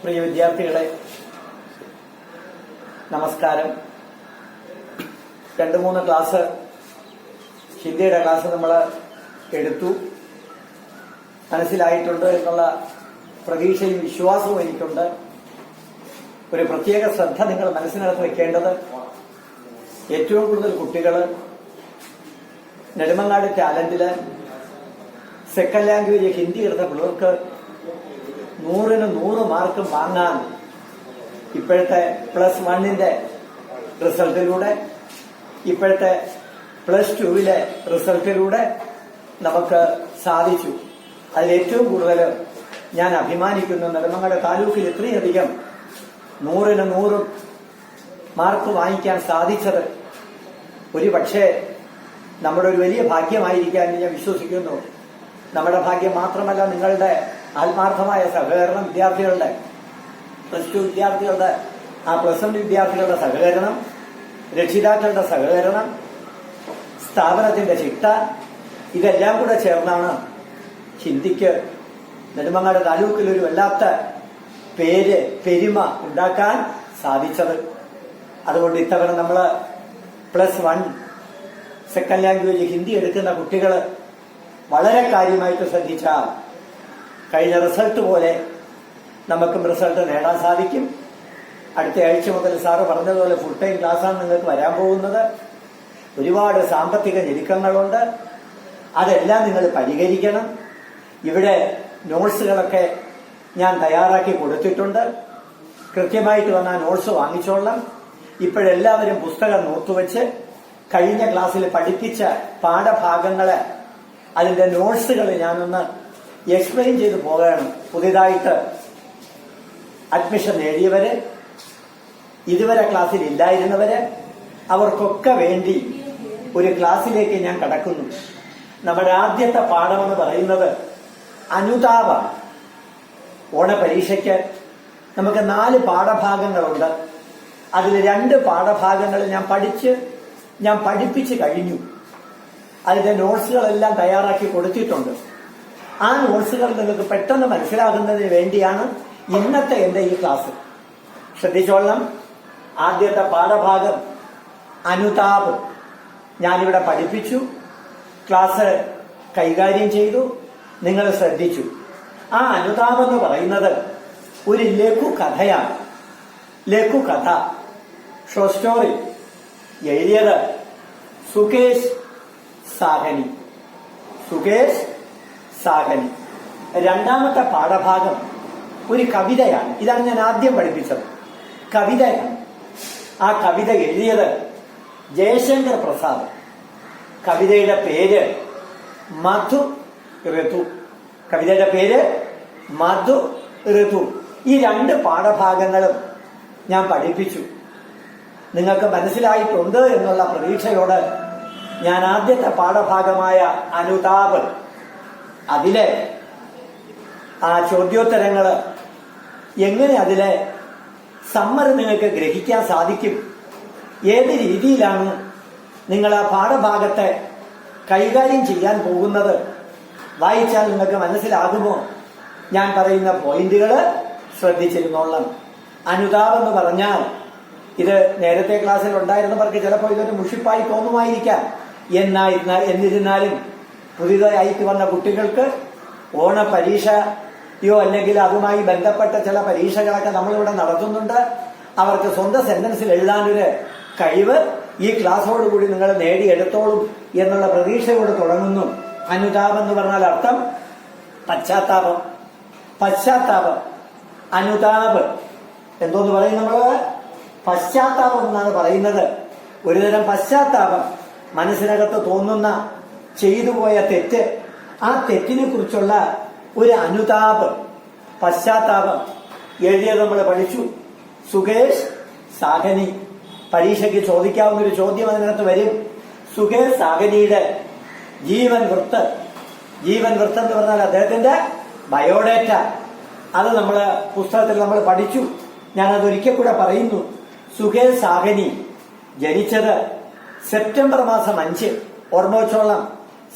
പ്രിയ വിദ്യാർത്ഥികളെ, നമസ്കാരം. 2-3 class ഹിന്ദിയുടെ class നമ്മൾ എടുത്തു. മനസ്സിലായിട്ടുണ്ട് എന്നുള്ള പ്രതീക്ഷയും വിശ്വാസവും എനിക്കുണ്ട്. ഒരു പ്രത്യേക ശ്രദ്ധ നിങ്ങൾ മനസ്സിനകത്ത് വെക്കേണ്ടത്, ഏറ്റവും കൂടുതൽ കുട്ടികൾ നെടുമങ്ങാട് ടാലന്റില് സെക്കൻഡ് ലാംഗ്വേജ് ഹിന്ദി എടുത്ത പിള്ളേർക്ക് 100-ന് 100 മാർക്ക് വാങ്ങാൻ ഇപ്പോഴത്തെ +1 റിസൾട്ടിലൂടെ, ഇപ്പോഴത്തെ +2 റിസൾട്ടിലൂടെ നമുക്ക് സാധിച്ചു. അതിൽ ഏറ്റവും കൂടുതൽ ഞാൻ അഭിമാനിക്കുന്നു. നെടുമങ്ങാട് താലൂക്കിൽ ഇത്രയധികം 100-ന് 100 മാർക്ക് വാങ്ങിക്കാൻ സാധിച്ചത് ഒരുപക്ഷെ നമ്മുടെ ഒരു വലിയ ഭാഗ്യമായിരിക്കാൻ ഞാൻ വിശ്വസിക്കുന്നു. നമ്മുടെ ഭാഗ്യം മാത്രമല്ല, നിങ്ങളുടെ ആത്മാർത്ഥമായ സഹകരണം, വിദ്യാർത്ഥികളുടെ +2 വിദ്യാർത്ഥികളുടെ, +1 വിദ്യാർത്ഥികളുടെ സഹകരണം, രക്ഷിതാക്കളുടെ സഹകരണം, സ്ഥാപനത്തിന്റെ ചിട്ട, ഇതെല്ലാം കൂടെ ചേർന്നാണ് ഹിന്ദിക്ക് നെടുമങ്ങാട് താലൂക്കിൽ ഒരു വല്ലാത്ത പെരുമ ഉണ്ടാക്കാൻ സാധിച്ചത്. അതുകൊണ്ട് ഇത്തവണ നമ്മൾ +1 സെക്കൻഡ് ലാംഗ്വേജ് ഹിന്ദി എടുക്കുന്ന കുട്ടികൾ വളരെ കാര്യമായിട്ട് ശ്രദ്ധിച്ചാൽ കഴിഞ്ഞ റിസൾട്ട് പോലെ നമുക്കും റിസൾട്ട് നേടാൻ സാധിക്കും. അടുത്ത ആഴ്ച മുതൽ സാറ് പറഞ്ഞതുപോലെ ഫുൾ ടൈം ക്ലാസ്സാണ് നിങ്ങൾക്ക് വരാൻ പോകുന്നത്. ഒരുപാട് സാമ്പത്തിക ഞെരുക്കങ്ങളുണ്ട്, അതെല്ലാം നിങ്ങൾ പരിഹരിക്കണം. ഇവിടെ നോട്ട്സുകളൊക്കെ ഞാൻ തയ്യാറാക്കി കൊടുത്തിട്ടുണ്ട്. കൃത്യമായിട്ട് വന്നാൽ നോട്ട്സ് വാങ്ങിച്ചോളാം. ഇപ്പോഴെല്ലാവരും പുസ്തകം നോട്ടുവെച്ച് കഴിഞ്ഞ ക്ലാസ്സിൽ പഠിപ്പിച്ച പാഠഭാഗങ്ങള്, അതിന്റെ നോട്ട്സുകൾ ഞാനൊന്ന് എക്സ്പ്ലെയിൻ ചെയ്ത് പോവുകയാണ്. പുതിയതായിട്ട് അഡ്മിഷൻ നേടിയവര്, ഇതുവരെ ക്ലാസ്സിൽ ഇല്ലായിരുന്നവര്, അവർക്കൊക്കെ വേണ്ടി ഒരു ക്ലാസ്സിലേക്ക് ഞാൻ കടക്കുന്നു. നമ്മുടെ ആദ്യത്തെ പാഠമെന്ന് പറയുന്നത് അനുതാപം. ഓണപരീക്ഷയ്ക്ക് നമുക്ക് 4 പാഠഭാഗങ്ങളുണ്ട്. അതിൽ 2 പാഠഭാഗങ്ങൾ ഞാൻ പഠിപ്പിച്ച് കഴിഞ്ഞു. അതിന്റെ നോട്ട്സുകളെല്ലാം തയ്യാറാക്കി കൊടുത്തിട്ടുണ്ട്. ആ നോട്ട്സുകൾ നിങ്ങൾക്ക് പെട്ടെന്ന് മനസ്സിലാകുന്നതിന് വേണ്ടിയാണ് ഇന്നത്തെ എന്റെ ഈ ക്ലാസ്. ശ്രദ്ധിച്ചോളണം. ആദ്യത്തെ പാഠഭാഗം അനുതാപ് ഞാനിവിടെ പഠിപ്പിച്ചു, ക്ലാസ് കൈകാര്യം ചെയ്തു, നിങ്ങൾ ശ്രദ്ധിച്ചു. ആ അനുതാപം എന്ന് പറയുന്നത് ഒരു ലഘുകഥയാണ്. ലഘുകഥ, ഷോർട്ട് സ്റ്റോറി. എഴുതിയത് സുകേഷ് സാഹനി. രണ്ടാമത്തെ പാഠഭാഗം ഒരു കവിതയാണ്. ഇതാണ് ഞാൻ ആദ്യം പഠിപ്പിച്ചത്, കവിതയാണ്. ആ കവിത എഴുതിയത് ജയശങ്കർ പ്രസാദ്. കവിതയുടെ പേര് മധു ഋതു. ഈ 2 പാഠഭാഗങ്ങളും ഞാൻ പഠിപ്പിച്ചു. നിങ്ങൾക്ക് മനസ്സിലായിട്ടുണ്ട് എന്നുള്ള പ്രതീക്ഷയോട് ഞാൻ ആദ്യത്തെ പാഠഭാഗമായ അനുതാപ്, അതിലെ ആ ചോദ്യോത്തരങ്ങള് എങ്ങനെ, അതിലെ സമ്മറി നിങ്ങൾക്ക് ഗ്രഹിക്കാൻ സാധിക്കും, ഏത് രീതിയിലാണ് നിങ്ങൾ ആ പാഠഭാഗത്തെ കൈകാര്യം ചെയ്യാൻ പോകുന്നത്, വായിച്ചാൽ നിങ്ങൾക്ക് മനസ്സിലാകുമോ? ഞാൻ പറയുന്ന പോയിന്റുകൾ ശ്രദ്ധിച്ചിരുന്നോളാം. അനുതാപ് എന്ന് പറഞ്ഞാൽ, ഇത് നേരത്തെ ക്ലാസ്സിൽ ഉണ്ടായിരുന്നവർക്ക് ചിലപ്പോൾ ഇതൊരു മുഷിപ്പായി തോന്നുമായിരിക്കാം. എന്നിരുന്നാലും പുതിയതായിട്ട് വന്ന കുട്ടികൾക്ക് ഓണപരീക്ഷയോ അല്ലെങ്കിൽ അതുമായി ബന്ധപ്പെട്ട ചില പരീക്ഷകളൊക്കെ നമ്മളിവിടെ നടത്തുന്നുണ്ട്. അവർക്ക് സ്വന്തം സെന്റൻസിൽ എഴുതാനൊരു കഴിവ് ഈ ക്ലാസ്സോടുകൂടി നിങ്ങൾ നേടിയെടുത്തോളും എന്നുള്ള പ്രതീക്ഷയോട് തുടങ്ങുന്നു. അനുതാപം എന്ന് പറഞ്ഞാൽ അർത്ഥം പശ്ചാത്താപം. അനുതാപ് എന്തോന്ന് പറയും നമ്മള്? പശ്ചാത്താപം എന്നാണ് പറയുന്നത്. ഒരുതരം പശ്ചാത്താപം, മനസ്സിനകത്ത് തോന്നുന്ന ചെയ്തുപോയ തെറ്റ്, ആ തെറ്റിനെ കുറിച്ചുള്ള ഒരു അനുതാപ്, പശ്ചാത്താപം. എഴുതിയത് നമ്മൾ പഠിച്ചു, സുകേഷ് സാഹനി. പരീക്ഷയ്ക്ക് ചോദിക്കാവുന്ന ഒരു ചോദ്യം അതിനകത്ത് വരും. സുകേഷ് സാഹനിയുടെ ജീവൻ വൃത്ത് എന്ന് പറഞ്ഞാൽ അദ്ദേഹത്തിന്റെ ബയോഡേറ്റ. അത് നമ്മള് പുസ്തകത്തിൽ നമ്മൾ പഠിച്ചു. ഞാനത് ഒരിക്കൽ കൂടെ പറയുന്നു. സുകേഷ് സാഹനി ജനിച്ചത് സെപ്റ്റംബർ മാസം 5. ഓർമ്മ വെച്ചോളാം,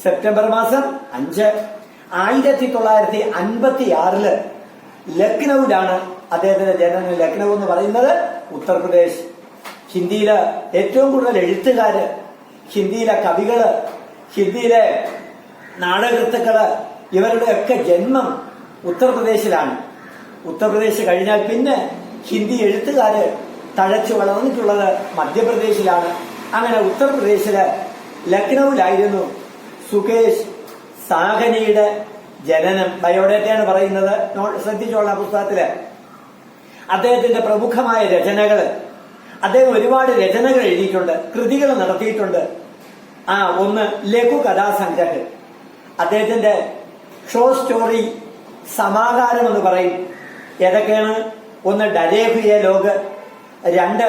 സെപ്റ്റംബർ മാസം 5. 1956 ലക്നൌവിലാണ് അദ്ദേഹത്തിന്റെ ജനനം ലക്നൗ എന്ന് പറയുന്നത് ഉത്തർപ്രദേശ്. ഹിന്ദിയിലെ ഏറ്റവും കൂടുതൽ എഴുത്തുകാര്, ഹിന്ദിയിലെ കവികള്, ഹിന്ദിയിലെ നാടകൃത്തുക്കള്, ഇവരുടെയൊക്കെ ജന്മം ഉത്തർപ്രദേശിലാണ്. ഉത്തർപ്രദേശ് കഴിഞ്ഞാൽ പിന്നെ ഹിന്ദി എഴുത്തുകാര് തഴച്ചു വളർന്നിട്ടുള്ളത് മധ്യപ്രദേശിലാണ്. അങ്ങനെ ഉത്തർപ്രദേശില് ലക്നൌവിലായിരുന്നു സുകേഷ് സാഹനിയുടെ ജനനം. ബയോഡേറ്റയാണ് പറയുന്നത്, ശ്രദ്ധിച്ചോളാം പുസ്തകത്തില്. അദ്ദേഹത്തിന്റെ പ്രമുഖമായ രചനകള്, അദ്ദേഹം ഒരുപാട് രചനകൾ എഴുതിയിട്ടുണ്ട്, കൃതികൾ നടത്തിയിട്ടുണ്ട്. ഒന്ന് ലഘു കഥാസംഗ്രഹ്. അദ്ദേഹത്തിന്റെ ഷോ സ്റ്റോറി സമാഹാരം എന്ന് പറയും. ഏതൊക്കെയാണ്? ഒന്ന് ഡരേഹുയെ ലോക്, രണ്ട്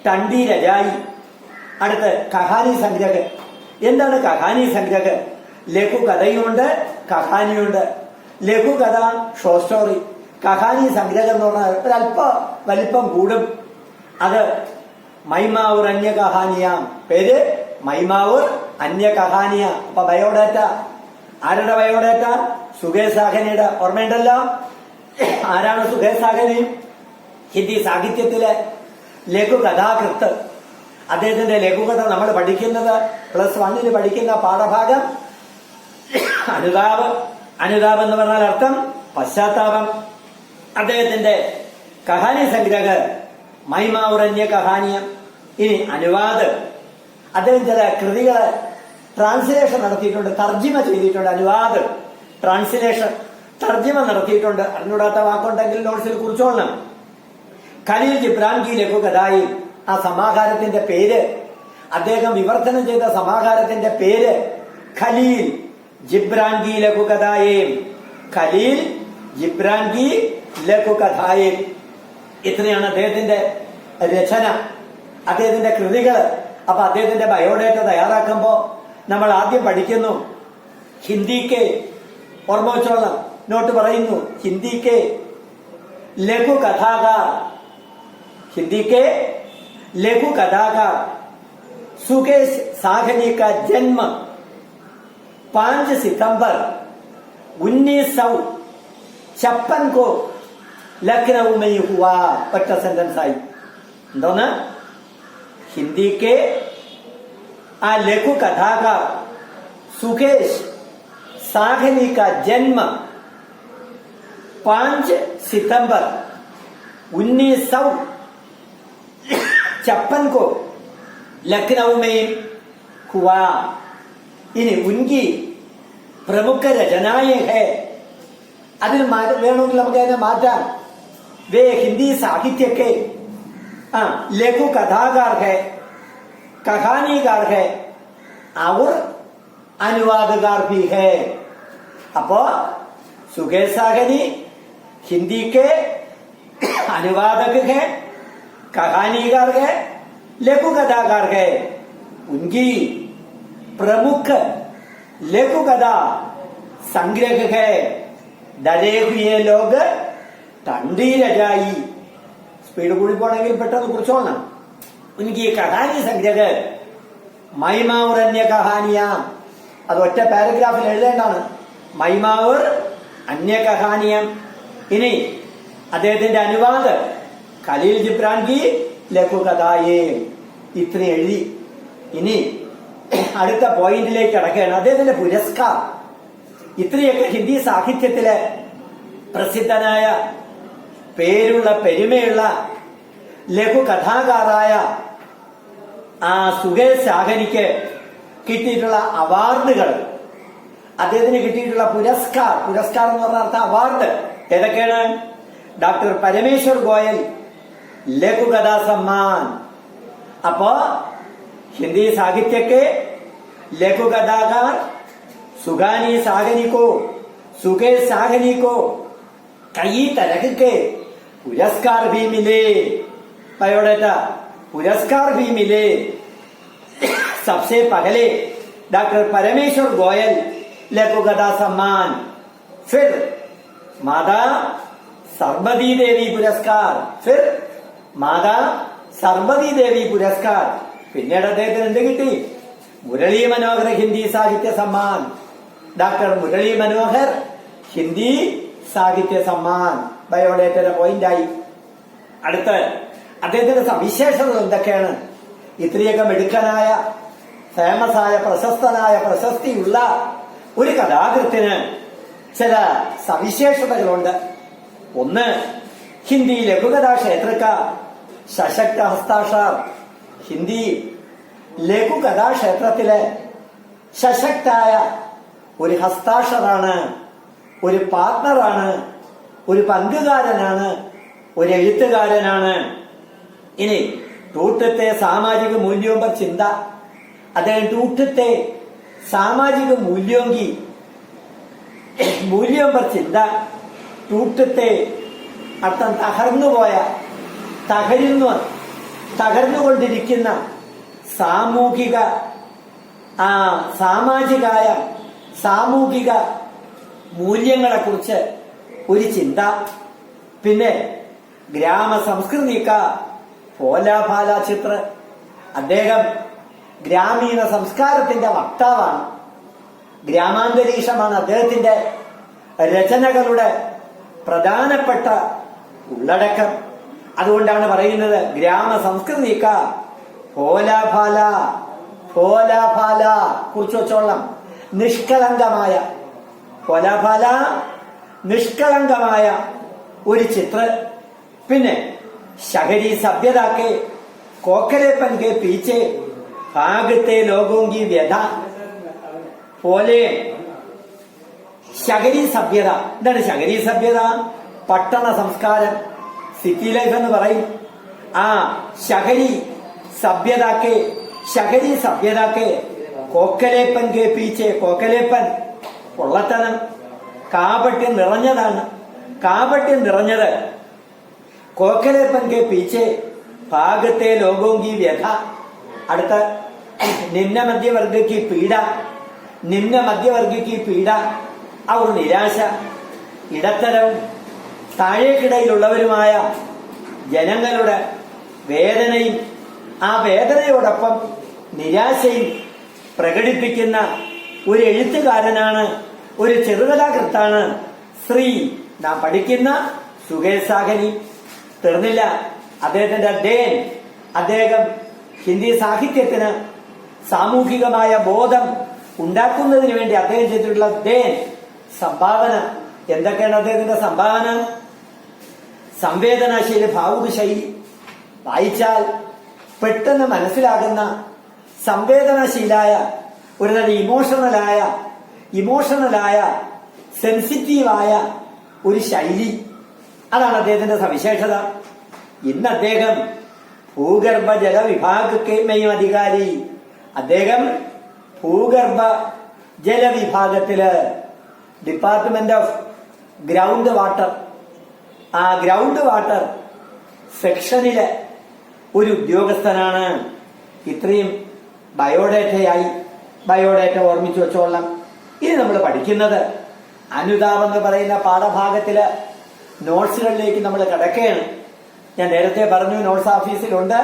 ടണ്ടി രജായി, അടുത്ത് കഹാനി സംഗ്രഹ്. എന്താണ് കഹാനി സംഗ്രഹ്? ലഘു കഥയുണ്ട്, കഹാനിയുണ്ട്. ലഘു കഥ ഷോ സ്റ്റോറി, കഹാനി സംഗ്രഹം എന്ന് പറഞ്ഞാൽ ഒരല്പ വലിപ്പം കൂടും. അത് മൈമാവൂർ അന്യ കഹാനിയാം. പേര് മൈമാവൂർ അന്യ കഹാനിയ. അപ്പൊ ബയോഡേറ്റ ആരുടെ ബയോഡേറ്റ? സുകേഷ് സാഹനിയുടെ. ഓർമ്മയുണ്ടല്ലോ, ആരാണ് സുകേഷ് സാഹനി? ഹിന്ദി സാഹിത്യത്തിലെ ലഘു കഥാകൃത്ത്. അദ്ദേഹത്തിന്റെ ലഘുകഥ നമ്മൾ പഠിക്കുന്നത് +1 പഠിക്കുന്ന പാഠഭാഗം അനുതാപ്. അനുതാപ് എന്ന് പറഞ്ഞാൽ അർത്ഥം പശ്ചാത്താപം. അദ്ദേഹത്തിന്റെ കഹാനി സംഗ്രഹ മൈമാവുറന്യ കഹാനിയം. ഇനി അനുവാദ്. അദ്ദേഹം ചില കൃതികള് ട്രാൻസ്ലേഷൻ നടത്തിയിട്ടുണ്ട്, തർജിമ ചെയ്തിട്ടുണ്ട്. അനുവാദ് ട്രാൻസ്ലേഷൻ, തർജിമ നടത്തിയിട്ടുണ്ട്. അറിഞ്ഞൂടാത്ത വാക്കുണ്ടെങ്കിൽ നോട്ട്സിൽ കുറിച്ചോളണം. ഖലീൽ ജിബ്രാൻ കി ലഘു കഥായി, ആ സമാഹാരത്തിന്റെ പേര്, അദ്ദേഹം വിവർത്തനം ചെയ്ത സമാഹാരത്തിന്റെ പേര് ഖലീൽ ജിബ്രാൻ കി ലഘു കഥായേ. ഖലീൽ ജിബ്രാൻ കി ലഘു കഥായേ. ഇത്രയാണ് അദ്ദേഹത്തിന്റെ രചന, അദ്ദേഹത്തിന്റെ കൃതികൾ. അപ്പൊ അദ്ദേഹത്തിന്റെ ബയോഡേറ്റ തയ്യാറാക്കുമ്പോ നമ്മൾ ആദ്യം പഠിക്കുന്നു ഹിന്ദിക്ക്. ഓർമ്മ വെച്ചോളാം, നോട്ട് പറയുന്നു. ഹിന്ദിക്ക് ലഘു കഥാകാർ, ഹിന്ദിക്ക് ലഘു കഥാകാർ सुकेश साहनी का जन्म 5 सितंबर 1956 को लखनऊ में ही हुआ. ഒറ്റ സെന്റൻസ് ആയി. എന്തോന്ന്? ഹിന്ദി के आ लघु कथाकार सुकेश साहनी का जन्म 5 सितंबर 1956 को लखनऊ में हुआ. इनी उनकी प्रमुख रचनाएं है. അതിൽ വേണമെങ്കിൽ നമുക്ക് അതിനെ മാറ്റാം. वे हिंदी साहित्य के लघु कथाकार है, कहानीकार है और अनुवादकार भी है. अപ്പോ सुकेश साहनी हिंदी के अनुवादक है, कहानीकार है, लघु कथाकार है. उनकी प्रमुख लघु कथा संग्रह है डरे हुए लोग टंडी रजाई. സ്പീഡ് കൂടി പോണെങ്കിൽ പെട്ടെന്ന് കുറിച്ചോളണം. എനിക്ക് കഹാനി സംഗ്രഹ മൈമാവൂർ അന്യ കഹാനിയ. അത് ഒറ്റ പാരഗ്രാഫിൽ എഴുതേണ്ടാണ്. മൈമാവൂർ അന്യ കഹാനിയം. ഇനി അദ്ദേഹത്തിന്റെ അനുവാദ് ഖലീൽ ജിബ്രാൻ കി ലഘു കഥായേ. ഇത്ര എഴുതി. ഇനി അടുത്ത പോയിന്റിലേക്ക് കടക്കുകയാണ്. അദ്ദേഹത്തിന്റെ പുരസ്കാർ. ഇത്രയൊക്കെ ഹിന്ദി സാഹിത്യത്തിലെ പ്രസിദ്ധനായ പേരുള്ള പെരുമയുള്ള ലഘു കഥാകാരായ ആ സുകേഷ് സാഹനിക്ക് കിട്ടിയിട്ടുള്ള അവാർഡുകൾ, അദ്ദേഹത്തിന് കിട്ടിയിട്ടുള്ള പുരസ്കാരം എന്ന് പറഞ്ഞ അർത്ഥം അവാർഡ് ഏതൊക്കെയാണ്? ഡോക്ടർ പരമേശ്വർ ഗോയൽ ലഘു കഥാ സമ്മാൻ. അപ്പോ हिंदी साहित्य के लघु कथाकार सुगानी साहनी को, सुकेश साहनी को कई तरह के पुरस्कार भी मिले. बायोडाटा पुरस्कार भी मिले. सबसे पहले डॉक्टर परमेश्वर गोयल लघु कथा सम्मान, फिर माता सर्वदी देवी पुरस्कार, फिर माता सर्वदी देवी पुरस्कार. പിന്നീട് അദ്ദേഹത്തിന് എന്ത് കിട്ടി? മുരളി മനോഹർ ഹിന്ദി സാഹിത്യ സമ്മാൻ. ഡോക്ടർ മുരളി മനോഹർ ഹിന്ദി സാഹിത്യ സമ്മാൻ. ബയോഡേറ്റയുടെ പോയിന്റായി. അടുത്ത് അദ്ദേഹത്തിന്റെ സവിശേഷതകൾ എന്തൊക്കെയാണ്? ഇത്രയൊക്കെ മിടുക്കനായ, ഫേമസായ, പ്രശസ്തനായ, പ്രശസ്തിയുള്ള ഒരു കഥാകൃത്തിന് ചില സവിശേഷതകളുണ്ട്. ഒന്ന്, ഹിന്ദി ലഘുകഥാ ക്ഷേത്രക്ക സശക്ത ഹസ്താക്ഷർ. ഹിന്ദി ലഘുകഥാക്ഷേത്രത്തിലെ സശക്തായ ഒരു ഹസ്താക്ഷറാണ്, ഒരു പാർട്ണറാണ്, ഒരു പങ്കുകാരനാണ്, ഒരു എഴുത്തുകാരനാണ്. ഇനി ടൂട്ടത്തെ സാമാജിക മൂല്യോം പർ ചിന്ത. അദ്ദേഹം ടൂട്ടത്തെ സാമാജിക മൂല്യോം പർ ചിന്ത. ടൂട്ടത്തെ അർത്ഥം തകർന്നുപോയ, തകർന്നുകൊണ്ടിരിക്കുന്ന സാമൂഹിക മൂല്യങ്ങളെ കുറിച്ച് ഒരു ചിന്ത. പിന്നെ ഗ്രാമ സംസ്കൃതിക്ക ഭോലാഭാല ചിത്ര. അദ്ദേഹം ഗ്രാമീണ സംസ്കാരത്തിന്റെ വക്താവാണ്. ഗ്രാമാന്തരീക്ഷമാണ് അദ്ദേഹത്തിന്റെ രചനകളുടെ പ്രധാനപ്പെട്ട ഉള്ളടക്കം. അതുകൊണ്ടാണ് പറയുന്നത് ഗ്രാമ സംസ്കൃതിക്ക ഭോലാഭാല. ഭോലാഭാല കുറിച്ച് വെച്ചോളാം. നിഷ്കളങ്കമായ, ഭോലാഭാല നിഷ്കളങ്കമായ ഒരു ചിത്ര. പിന്നെ ശഹരി സഭ്യതാക്കെ കോക്കലേപ്പൻ കെ പീച്ചെ ഭാഗത്തെ ലോകോങ്കി വ്യഥ പോലെ. ശഹരി സഭ്യത എന്താണ്? ശഹരി സഭ്യത പട്ടണ സംസ്കാരം, സിറ്റി ലൈഫ് എന്ന് പറയും. ആ ശഹരി സഭ്യതാക്കെ കോക്കലേപ്പൻ കെ പീച്ചെ. കോക്കലേപ്പൻ പൊള്ളത്തനം, കാപട്യം നിറഞ്ഞതാണ്. കാപട്യം നിറഞ്ഞത്. കോക്കലേപ്പൻ കെ പീച്ചെ ഭാഗത്തെ ലോകോങ്കി വ്യഥ. അടുത്ത നിമ്ന മധ്യവർഗക്ക് പീഡ. അവർ നിരാശ. ഇടത്തരവും താഴേക്കിടയിലുള്ളവരുമായ ജനങ്ങളുടെ വേദനയും ആ വേദനയോടൊപ്പം നിരാശയും പ്രകടിപ്പിക്കുന്ന ഒരു എഴുത്തുകാരനാണ്, ഒരു ചെറുകഥാകൃത്താണ് ശ്രീ നാം പഠിക്കുന്ന സുകേഷ് സാഹനി. തീർന്നില്ല. അദ്ദേഹത്തിന്റെ അദ്ദേഹം ഹിന്ദി സാഹിത്യത്തിന് സാമൂഹികമായ ബോധം ഉണ്ടാക്കുന്നതിന് വേണ്ടി അദ്ദേഹം ചെയ്തിട്ടുള്ള സംഭാവന എന്തൊക്കെയാണ്? അദ്ദേഹത്തിന്റെ സംഭാവന സംവേദനാശീല, ഭാവുക ശൈലി. വായിച്ചാൽ പെട്ടെന്ന് മനസ്സിലാകുന്ന സംവേദനാശീലായ, ഒരു തരം ഇമോഷണലായ സെൻസിറ്റീവായ ഒരു ശൈലി. അതാണ് അദ്ദേഹത്തിന്റെ സവിശേഷത. ഇന്ന് അദ്ദേഹം ഭൂഗർഭ ജലവിഭാഗക്കെയും അധികാരി. അദ്ദേഹം ഭൂഗർഭ ജലവിഭാഗത്തില് ഡിപ്പാർട്ട്മെന്റ് ഓഫ് ഗ്രൗണ്ട് വാട്ടർ, ആ ഗ്രൗണ്ട് വാട്ടർ സെക്ഷനിലെ ഒരു ഉദ്യോഗസ്ഥനാണ്. ഇത്രയും ബയോഡേറ്റ ഓർമ്മിച്ചു വെച്ചോളാം. ഇനി നമ്മൾ പഠിക്കുന്നത് അനുതാപം എന്ന് പറയുന്ന പാഠഭാഗത്തില് നോട്ട്സുകളിലേക്ക് നമ്മൾ കിടക്കുകയാണ്. ഞാൻ നേരത്തെ പറഞ്ഞു നോട്ട്സ് ഓഫീസിലുണ്ട്,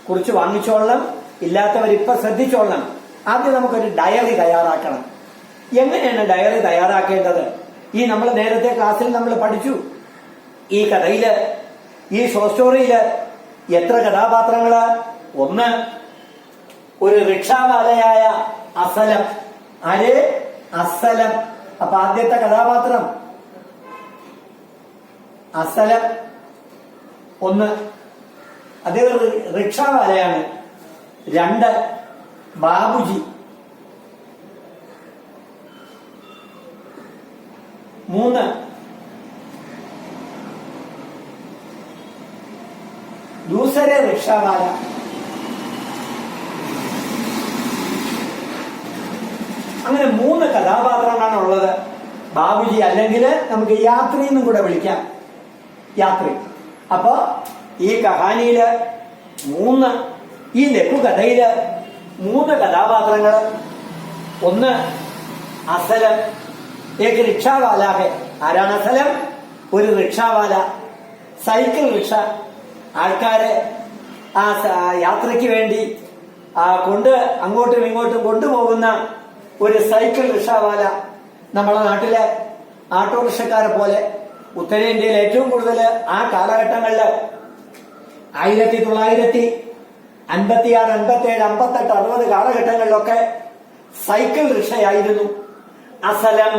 കുറിച്ച് വാങ്ങിച്ചോളണം. ഇല്ലാത്തവർ ഇപ്പൊ ശ്രദ്ധിച്ചോളണം. ആദ്യം നമുക്കൊരു ഡയറി തയ്യാറാക്കണം. എങ്ങനെയാണ് ഡയറി തയ്യാറാക്കേണ്ടത്? ഈ നമ്മൾ നേരത്തെ ക്ലാസ്സിൽ നമ്മൾ പഠിച്ചു. ഈ കഥയില്, ഈ ഷോർട്ട് സ്റ്റോറിയില് എത്ര കഥാപാത്രങ്ങള്? ഒന്ന്, ഒരു റിക്ഷാവാലയായ അസലം. ആര്? അസലം. അപ്പൊ ആദ്യത്തെ കഥാപാത്രം അസലം. ഒന്ന്, അദ്ദേഹം റിക്ഷാവാലയാണ്. രണ്ട്, ബാബുജി. മൂന്ന്, ദൂസരെ റിക്ഷാവാല. അങ്ങനെ മൂന്ന് കഥാപാത്രങ്ങളാണ് ഉള്ളത്. ബാബുജി, അല്ലെങ്കിൽ നമുക്ക് യാത്രി എന്നും കൂടെ വിളിക്കാം. യാത്രി. അപ്പൊ ഈ കഹാനിയില് ഈ ലഘുകഥയില് മൂന്ന് കഥാപാത്രങ്ങള്. ഒന്ന് അസലം, ഏക റിക്ഷാവാല ഹെ. ആരാണ് അസലം? ഒരു റിക്ഷാവാല. Cycle rickshaw. ആൾക്കാരെ ആ യാത്രയ്ക്ക് വേണ്ടി അങ്ങോട്ടും ഇങ്ങോട്ടും കൊണ്ടുപോകുന്ന ഒരു സൈക്കിൾ റിക്ഷാവാല. നമ്മുടെ നാട്ടിലെ ആട്ടോറിക്ഷക്കാരെ പോലെ ഉത്തരേന്ത്യയിൽ ഏറ്റവും കൂടുതൽ ആ കാലഘട്ടങ്ങളില് 1956, 57, 58, 60 കാലഘട്ടങ്ങളിലൊക്കെ സൈക്കിൾ റിക്ഷയായിരുന്നു. അസലം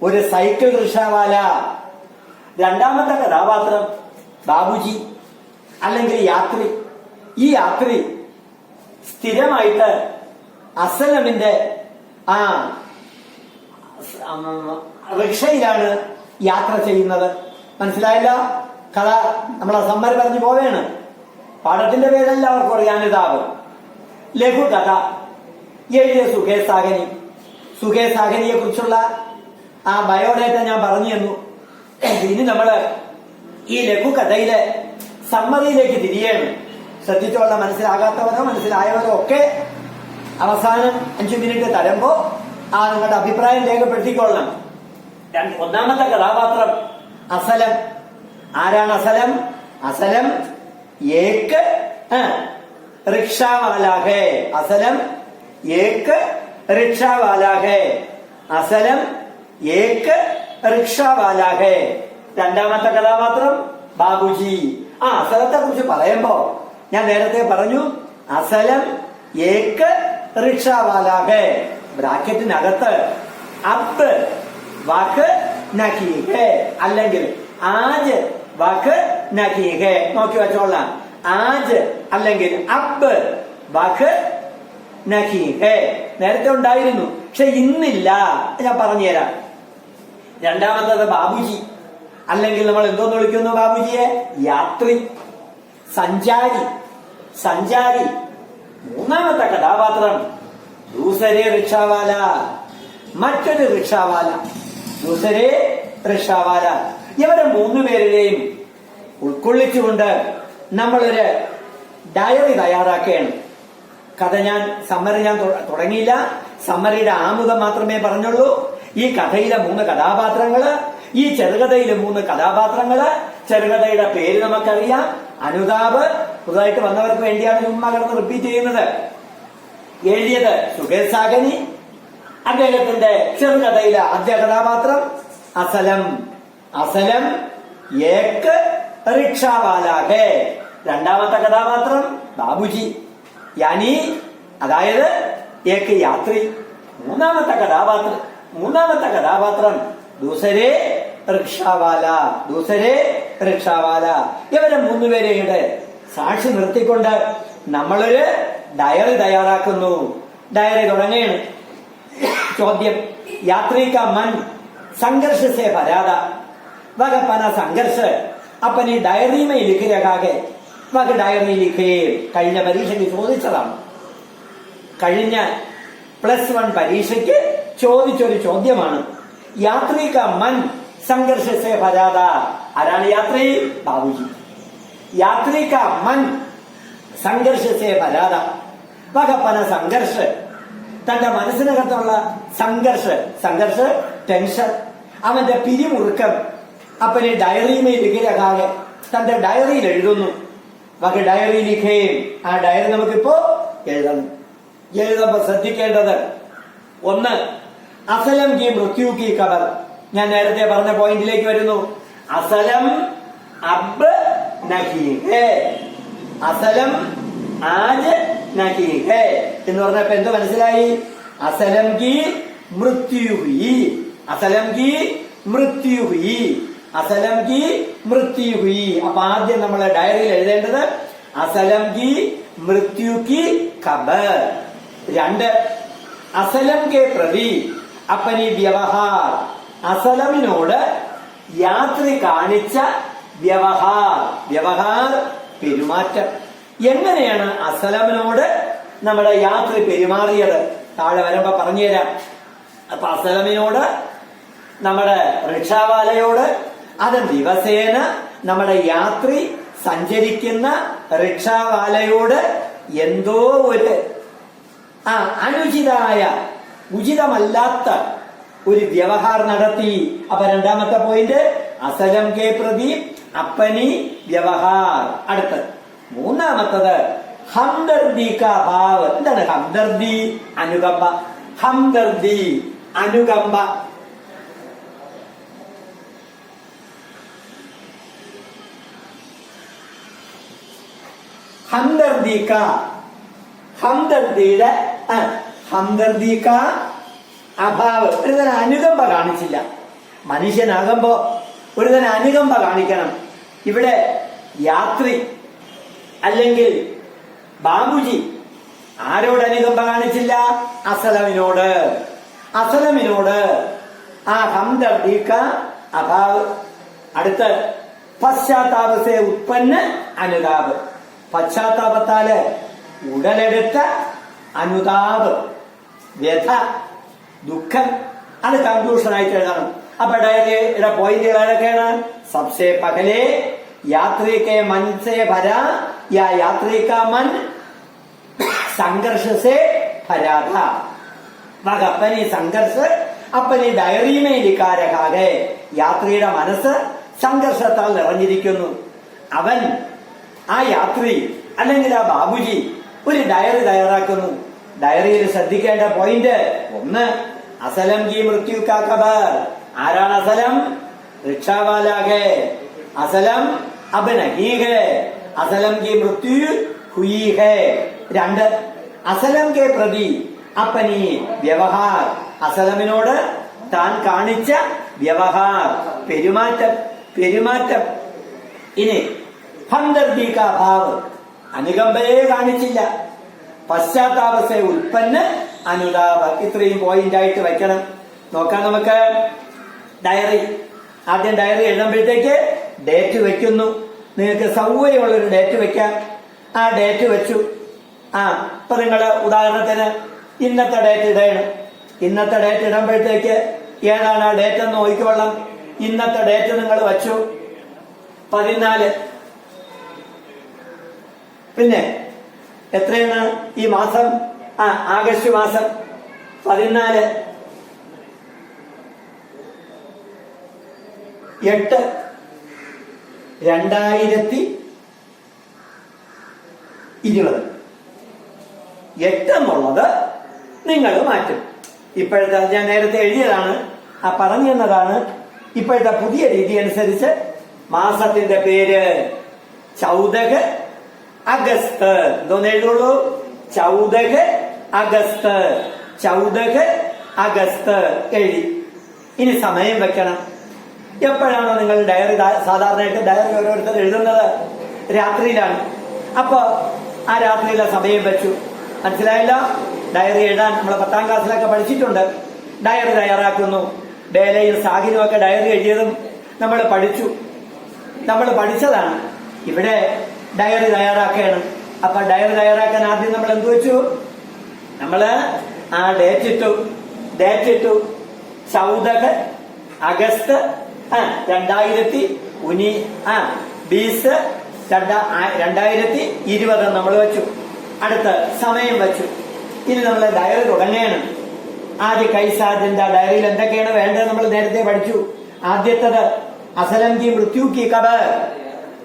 ഒരു സൈക്കിൾ റിക്ഷാവാല. രണ്ടാമത്തെ കഥാപാത്രം ബാബുജി അല്ലെങ്കിൽ യാത്രി. ഈ യാത്രി സ്ഥിരമായിട്ട് അസലമിന്റെ ആ റിക്ഷയിലാണ് യാത്ര ചെയ്യുന്നത്. മനസ്സിലായില്ല? കഥ നമ്മളെ സമ്മർ പറഞ്ഞു പോവേണ്. പാഠത്തിന്റെ പേരെല്ലാവർക്കും അറിയാനിതാവ്. ലഘു കഥ എഴുതിയ സുകേഷ് സാഹനി. സുകേഷ് സാഹനിയെ കുറിച്ചുള്ള ആ ബയോഡേറ്റ ഞാൻ പറഞ്ഞു തന്നു. ഇനി നമ്മള് ഈ ലഘു കഥയിലെ സമ്മതിയിലേക്ക് തിരിയാണ്. ശ്രദ്ധിച്ചോളാം. മനസ്സിലാകാത്തവരോ മനസ്സിലായവരോ ഒക്കെ അവസാനം 5 മിനിറ്റ് തരുമ്പോ നിങ്ങളുടെ അഭിപ്രായം രേഖപ്പെടുത്തിക്കൊള്ളണം. ഒന്നാമത്തെ കഥാപാത്രം അസലം. ആരാണ് അസലം? അസലം ഏക്ക് റിക്ഷാവാലാ ഹേ. അസലം ഏക്ക് റിക്ഷാവാലാ ഹേ. അസലം ഏക്ക് റിക്ഷാവാലാ ഹേ. രണ്ടാമത്തെ കഥാപാത്രം ബാബുജി. അസലത്തെ കുറിച്ച് പറയുമ്പോ ഞാൻ നേരത്തെ പറഞ്ഞു അസലം ഏക്ക് റിക്ഷാവാലാ ഹേ. ബ്രാക്കറ്റിനകത്ത് അബ് വാക്ക് നക്കി ഹേ അല്ലെങ്കിൽ ആജ് വാക്ക് നക്കി ഹേ. നോക്കി വെച്ചോളാം. ആജ് അല്ലെങ്കിൽ അബ് വാക്ക് നക്കി ഹേ നേരത്തെ ഉണ്ടായിരുന്നു, പക്ഷെ ഇന്നില്ല. ഞാൻ പറഞ്ഞുതരാം. രണ്ടാമത്തത് ബാബുജി അല്ലെങ്കിൽ നമ്മൾ എന്തോന്ന് വിളിക്കുന്നു ബാബുജിയെ? യാത്രി, സഞ്ചാരി, സഞ്ചാരി. മൂന്നാമത്തെ കഥാപാത്രം ദൂസരെ റിക്ഷാവാല. മറ്റൊരു റിക്ഷാവാല. ദൂസരെ റിക്ഷാവാല. ഇവരെ 3 പേരുടെയും ഉൾക്കൊള്ളിച്ചുകൊണ്ട് നമ്മളൊരു ഡയറി തയ്യാറാക്കുകയാണ്. കഥ സമ്മറി ഞാൻ തുടങ്ങിയില്ല. സമ്മറിയുടെ ആമുഖം മാത്രമേ പറഞ്ഞുള്ളൂ. ഈ കഥയിലെ 3 കഥാപാത്രങ്ങള്, ഈ ചെറുകഥയിലെ 3 കഥാപാത്രങ്ങള്. ചെറുകഥയുടെ പേര് നമുക്കറിയാം, അനുതാപ്. പുതുതായിട്ട് വന്നവർക്ക് വേണ്ടിയാണ് ചുമ്മാ കിടന്ന് റിപ്പീറ്റ് ചെയ്യുന്നത്. എഴുതിയത് സുകേഷ് സാഹനി. അദ്ദേഹത്തിന്റെ ചെറുകഥയിലെ ആദ്യ കഥാപാത്രം അസലം. അസലം ഏക്ക് റിക്ഷാവാലാ ഹേ. രണ്ടാമത്തെ കഥാപാത്രം ബാബുജി യാനി, അതായത് ഏക്ക് യാത്രി. മൂന്നാമത്തെ കഥാപാത്രം ദൂസരെ റിക്ഷാവാല. ദൂസരെ റിക്ഷാവാല. ഇവരെ 3 പേരെയുടെ സാക്ഷി നിർത്തിക്കൊണ്ട് നമ്മളൊരു ഡയറി തയ്യാറാക്കുന്നു. ഡയറി തുടങ്ങുകയാണ്. ചോദ്യം: യാത്രി കാ മൻ സംഘർഷ സേ ഭരാത. वह अपना संघर्ष अपनी डायरी में लिख रहा है. वह डायरी लिखे. കഴിഞ്ഞ പരീക്ഷയ്ക്ക് ചോദിച്ചതാണ്. കഴിഞ്ഞ +1 പരീക്ഷയ്ക്ക് ചോദിച്ചൊരു ചോദ്യമാണ്. യാത്രി കാ മൻ സംഘർഷ സേ ഭരാത. ആരാണ് യാത്രി? ബാബുജി. യാത്രി കാ മൻ സംഘർഷ സേ ഭരാത. വഹ അപ്പന സംഘർഷ, തന്റെ മനസ്സിനകത്തുള്ള സംഘർഷ ടെൻഷൻ, അവന്റെ പിരിമുറുക്കം അപ്പനെ ഡയറിമേ ലിഖിരകാകെ തന്റെ ഡയറിയിൽ എഴുതുന്നു. വക ഡയറി ലിഖേ. ആ ഡയറി നമുക്കിപ്പോ എഴുതണം. എഴുതുമ്പോ ശ്രദ്ധിക്കേണ്ടത്: 1, അസലം കി മൃത്യു കി ഖബർ. ഞാൻ നേരത്തെ പറഞ്ഞ പോയിന്റിലേക്ക് വരുന്നു. അസലം അബ് നഹി ഹേ. അസലം ആജ് നഹി ഹേ എന്ന് പറഞ്ഞപ്പോ എന്ത് മനസ്സിലായി? അസലം കി മൃത്യു ഹുയി. അസലം കി മൃത്യു ഹുയി. അസലം കി മൃത്യു ഹുയി. അപ്പൊ ആദ്യം നമ്മളെ ഡയറിയിൽ എഴുതേണ്ടത് അസലം കി മൃത്യു കി ഖബർ. 2, അസലം കെ പ്രതി അപ്പനി വ്യവഹാർ. അസലമിനോട് യാത്രി കാണിച്ച വ്യവഹാർ പെരുമാറ്റം. എങ്ങനെയാണ് അസലമിനോട് നമ്മുടെ യാത്രി പെരുമാറിയത്? താഴെ വരുമ്പോ പറഞ്ഞുതരാം. അപ്പൊ അസലമിനോട്, നമ്മുടെ റിക്ഷാവാലയോട്, അത് ദിവസേന നമ്മുടെ യാത്രി സഞ്ചരിക്കുന്ന റിക്ഷാവാലയോട് എന്തോ ഒരു അനുചിതമായ, ഉചിതമല്ലാത്ത ഒരു വ്യവഹാർ നടത്തി. അപ്പൊ രണ്ടാമത്തെ പോയിന്റ് അസലം കെ പ്രതി അപ്പനി വ്യവഹാർ. അടുത്ത് മൂന്നാമത്തത് ഹംദർദി കാ ഭാവ്. എന്താണ് ഹംദർദി? അനുകമ്പ. ഹംദർദി അനുകമ്പ. ഹംദർദീക, ഹംദർദിയുടെ ഹംദർദീക അഭാവ്, ഒരുതരം അനുകമ്പ കാണിച്ചില്ല. മനുഷ്യനാകുമ്പോ ഒരുതരം അനുകമ്പ കാണിക്കണം. ഇവിടെ യാത്രി അല്ലെങ്കിൽ ബാബുജി ആരോട് അനുകമ്പ കാണിച്ചില്ല? അസലമിനോട്. അസലമിനോട് ആ ഹംദർദീക അഭാവ്. അടുത്ത് പശ്ചാത്താപസെ ഉത്പന്ന അനുതാപ്, പശ്ചാത്താപത്താല് ഉടലെടുത്ത അനുതാപ്, വ്യഥ, ദുഃഖം, അത് കൺക്ലൂഷൻ ആയിട്ട് എഴുതണം. അപ്പൊ ഡയറിയുടെ പോയിന്റുകൾ ഏതൊക്കെയാണ്? സബ്സെ പകലെ യാത്രി കെ मन से भरा या यात्री का मन संघर्ष से भरा था. वह अपनी संघर्ष अपनी डायरी में लिखा रखा है. യാത്രിയുടെ മനസ്സ് സംഘർഷത്താൽ നിറഞ്ഞിരിക്കുന്നു. അവൻ, ആ യാത്രി അല്ലെങ്കിൽ ആ ബാബുജി ഒരു ഡയറി തയ്യാറാക്കുന്നു. ഡയറിയിൽ ശ്രദ്ധിക്കേണ്ട പോയിന്റ് ഒന്ന്, അസലം കി മൃത്യു കാ ഖബർ. ആരാണ് അസലം? റിക്ഷാവാലാകെ. അസലം അബ് നഹീ ഹൈ, അസലം കി മൃത്യു ഹുയി ഹൈ. രണ്ട്, അസലം കെ പ്രതി അപ്പനി വ്യവഹാർ. അസലമിനോട് താൻ കാണിച്ച വ്യവഹാർ, പെരുമാറ്റം. ഇനി ഹംദർദീക ഭാവ്, അനുകമ്പയെ കാണിച്ചില്ല. പശ്ചാത്താപസെ ഉൽപ്പന്ന അനുതാപ. ഇത്രയും പോയിന്റ് ആയിട്ട് വെക്കണം. നോക്കാം നമുക്ക്. ഡയറി, ആദ്യം ഡയറി എഴുതുമ്പോഴത്തേക്ക് ഡേറ്റ് വെക്കുന്നു. നിങ്ങൾക്ക് സൗകര്യമുള്ളൊരു ഡേറ്റ് വെക്കാം. ആ ഡേറ്റ് വെച്ചു. ഇപ്പൊ നിങ്ങള് ഉദാഹരണത്തിന് ഇന്നത്തെ ഡേറ്റ് ഇടണം. ഇന്നത്തെ ഡേറ്റ് ഇടുമ്പോഴത്തേക്ക് ഏതാണ് ആ ഡേറ്റ് എന്ന് നോക്കിക്കൊള്ളാം. ഇന്നത്തെ ഡേറ്റ് നിങ്ങൾ വച്ചു 14. പിന്നെ എത്രയാണ് ഈ മാസം? ആഗസ്റ്റ് മാസം 14. 8 2020. 8 എന്നുള്ളത് നിങ്ങൾ മാറ്റും. ഇപ്പോഴത്തെ ഞാൻ നേരത്തെ എഴുതിയതാണ്, പറഞ്ഞു തന്നതാണ്. ഇപ്പോഴത്തെ പുതിയ രീതി അനുസരിച്ച് മാസത്തിന്റെ പേര് 14 അഗസ്റ്റ്. എന്തോന്ന് എഴുതുള്ളൂ? 14 അഗസ്റ്റ്. 14 അഗസ്റ്റ് എഴുതി. ഇനി സമയം വെക്കണം. എപ്പോഴാണോ നിങ്ങൾ ഡയറി, സാധാരണയായിട്ട് ഡയറി ഓരോരുത്തർ എഴുതുന്നത് രാത്രിയിലാണ്. അപ്പൊ ആ രാത്രിയിലെ സമയം വെച്ചു. മനസ്സിലായില്ല? ഡയറി എഴുതാൻ നമ്മൾ 10ാം ക്ലാസ്സിലൊക്കെ പഠിച്ചിട്ടുണ്ട്. ഡയറി തയ്യാറാക്കുന്നു. ഡേലയും സാഹിനും ഒക്കെ ഡയറി എഴുതിയതും നമ്മൾ പഠിച്ചതാണ്. ഇവിടെ ഡയറി തയ്യാറാക്കുകയാണ്. അപ്പൊ ഡയറി തയ്യാറാക്കാൻ ആദ്യം നമ്മൾ എന്ത് വെച്ചു? നമ്മള് ആ ഡേറ്റ് ഇട്ടു. 14 അഗസ്റ്റ് 2020 നമ്മൾ വെച്ചു. അടുത്ത് സമയം വെച്ചു. ഇനി നമ്മൾ ഡയറി തുടങ്ങുകയാണ്. ആദ്യ കൈസാദിന്റെ ഡയറിയിൽ എന്തൊക്കെയാണ് വേണ്ടത് നമ്മൾ നേരത്തെ പഠിച്ചു. ആദ്യത്തത് അസലം കി മൃത്യു കി ഖബർ,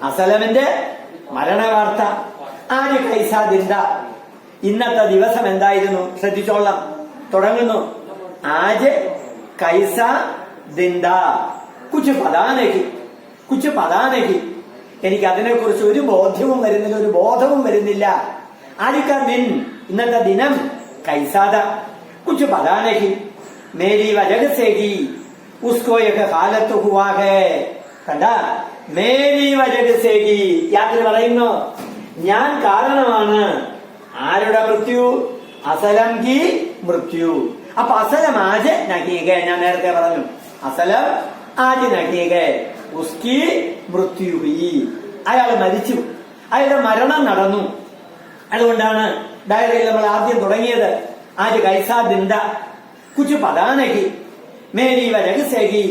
അസലമിന്റെ മരണവാർത്ത. ആദ്യ കൈസാദിന്റെ ഇന്നത്തെ ദിവസം എന്തായിരുന്നു? ശ്രദ്ധിച്ചോളാം. തുടങ്ങുന്നു. ആജ് കൈസാ ദിന്ദ കുച്ച് പതാനഹി. എനിക്ക് അതിനെക്കുറിച്ച് ഒരു ബോധ്യവും വരുന്നില്ല. ആലിക്ക ദിൻ, ഇന്നത്തെ ദിനം. കൈസാദ കുച്ച് പതാനഹി. മേരി വജഹ് സേഹി ഉസ്കോ യഹ് ഹാലത്ത് ഹുവാ ഹൈ. കണ്ട, മേരി വജഹ് സേഹി. യാത്ര പറയുന്നു, ഞാൻ കാരണമാണ്. ആരുടെ മൃത്യു? അസലം കി മൃത്യു. അപ്പൊ അസലം ആജ് നഹീഗ. ഞാൻ നേരത്തെ പറഞ്ഞു, അസലം ആജ് നഹീഗ, ഉസ്കി മൃത്യു ഹുയി. അയാൾ മരിച്ചു, അയാളുടെ മരണം നടന്നു. അതുകൊണ്ടാണ് ഡയറിയിൽ നമ്മൾ ആദ്യം തുടങ്ങിയത്. ആജ് കൈസാ ദിന്ദ കുച്ച് പതാനഹി മേരി വജഹ് സേഹി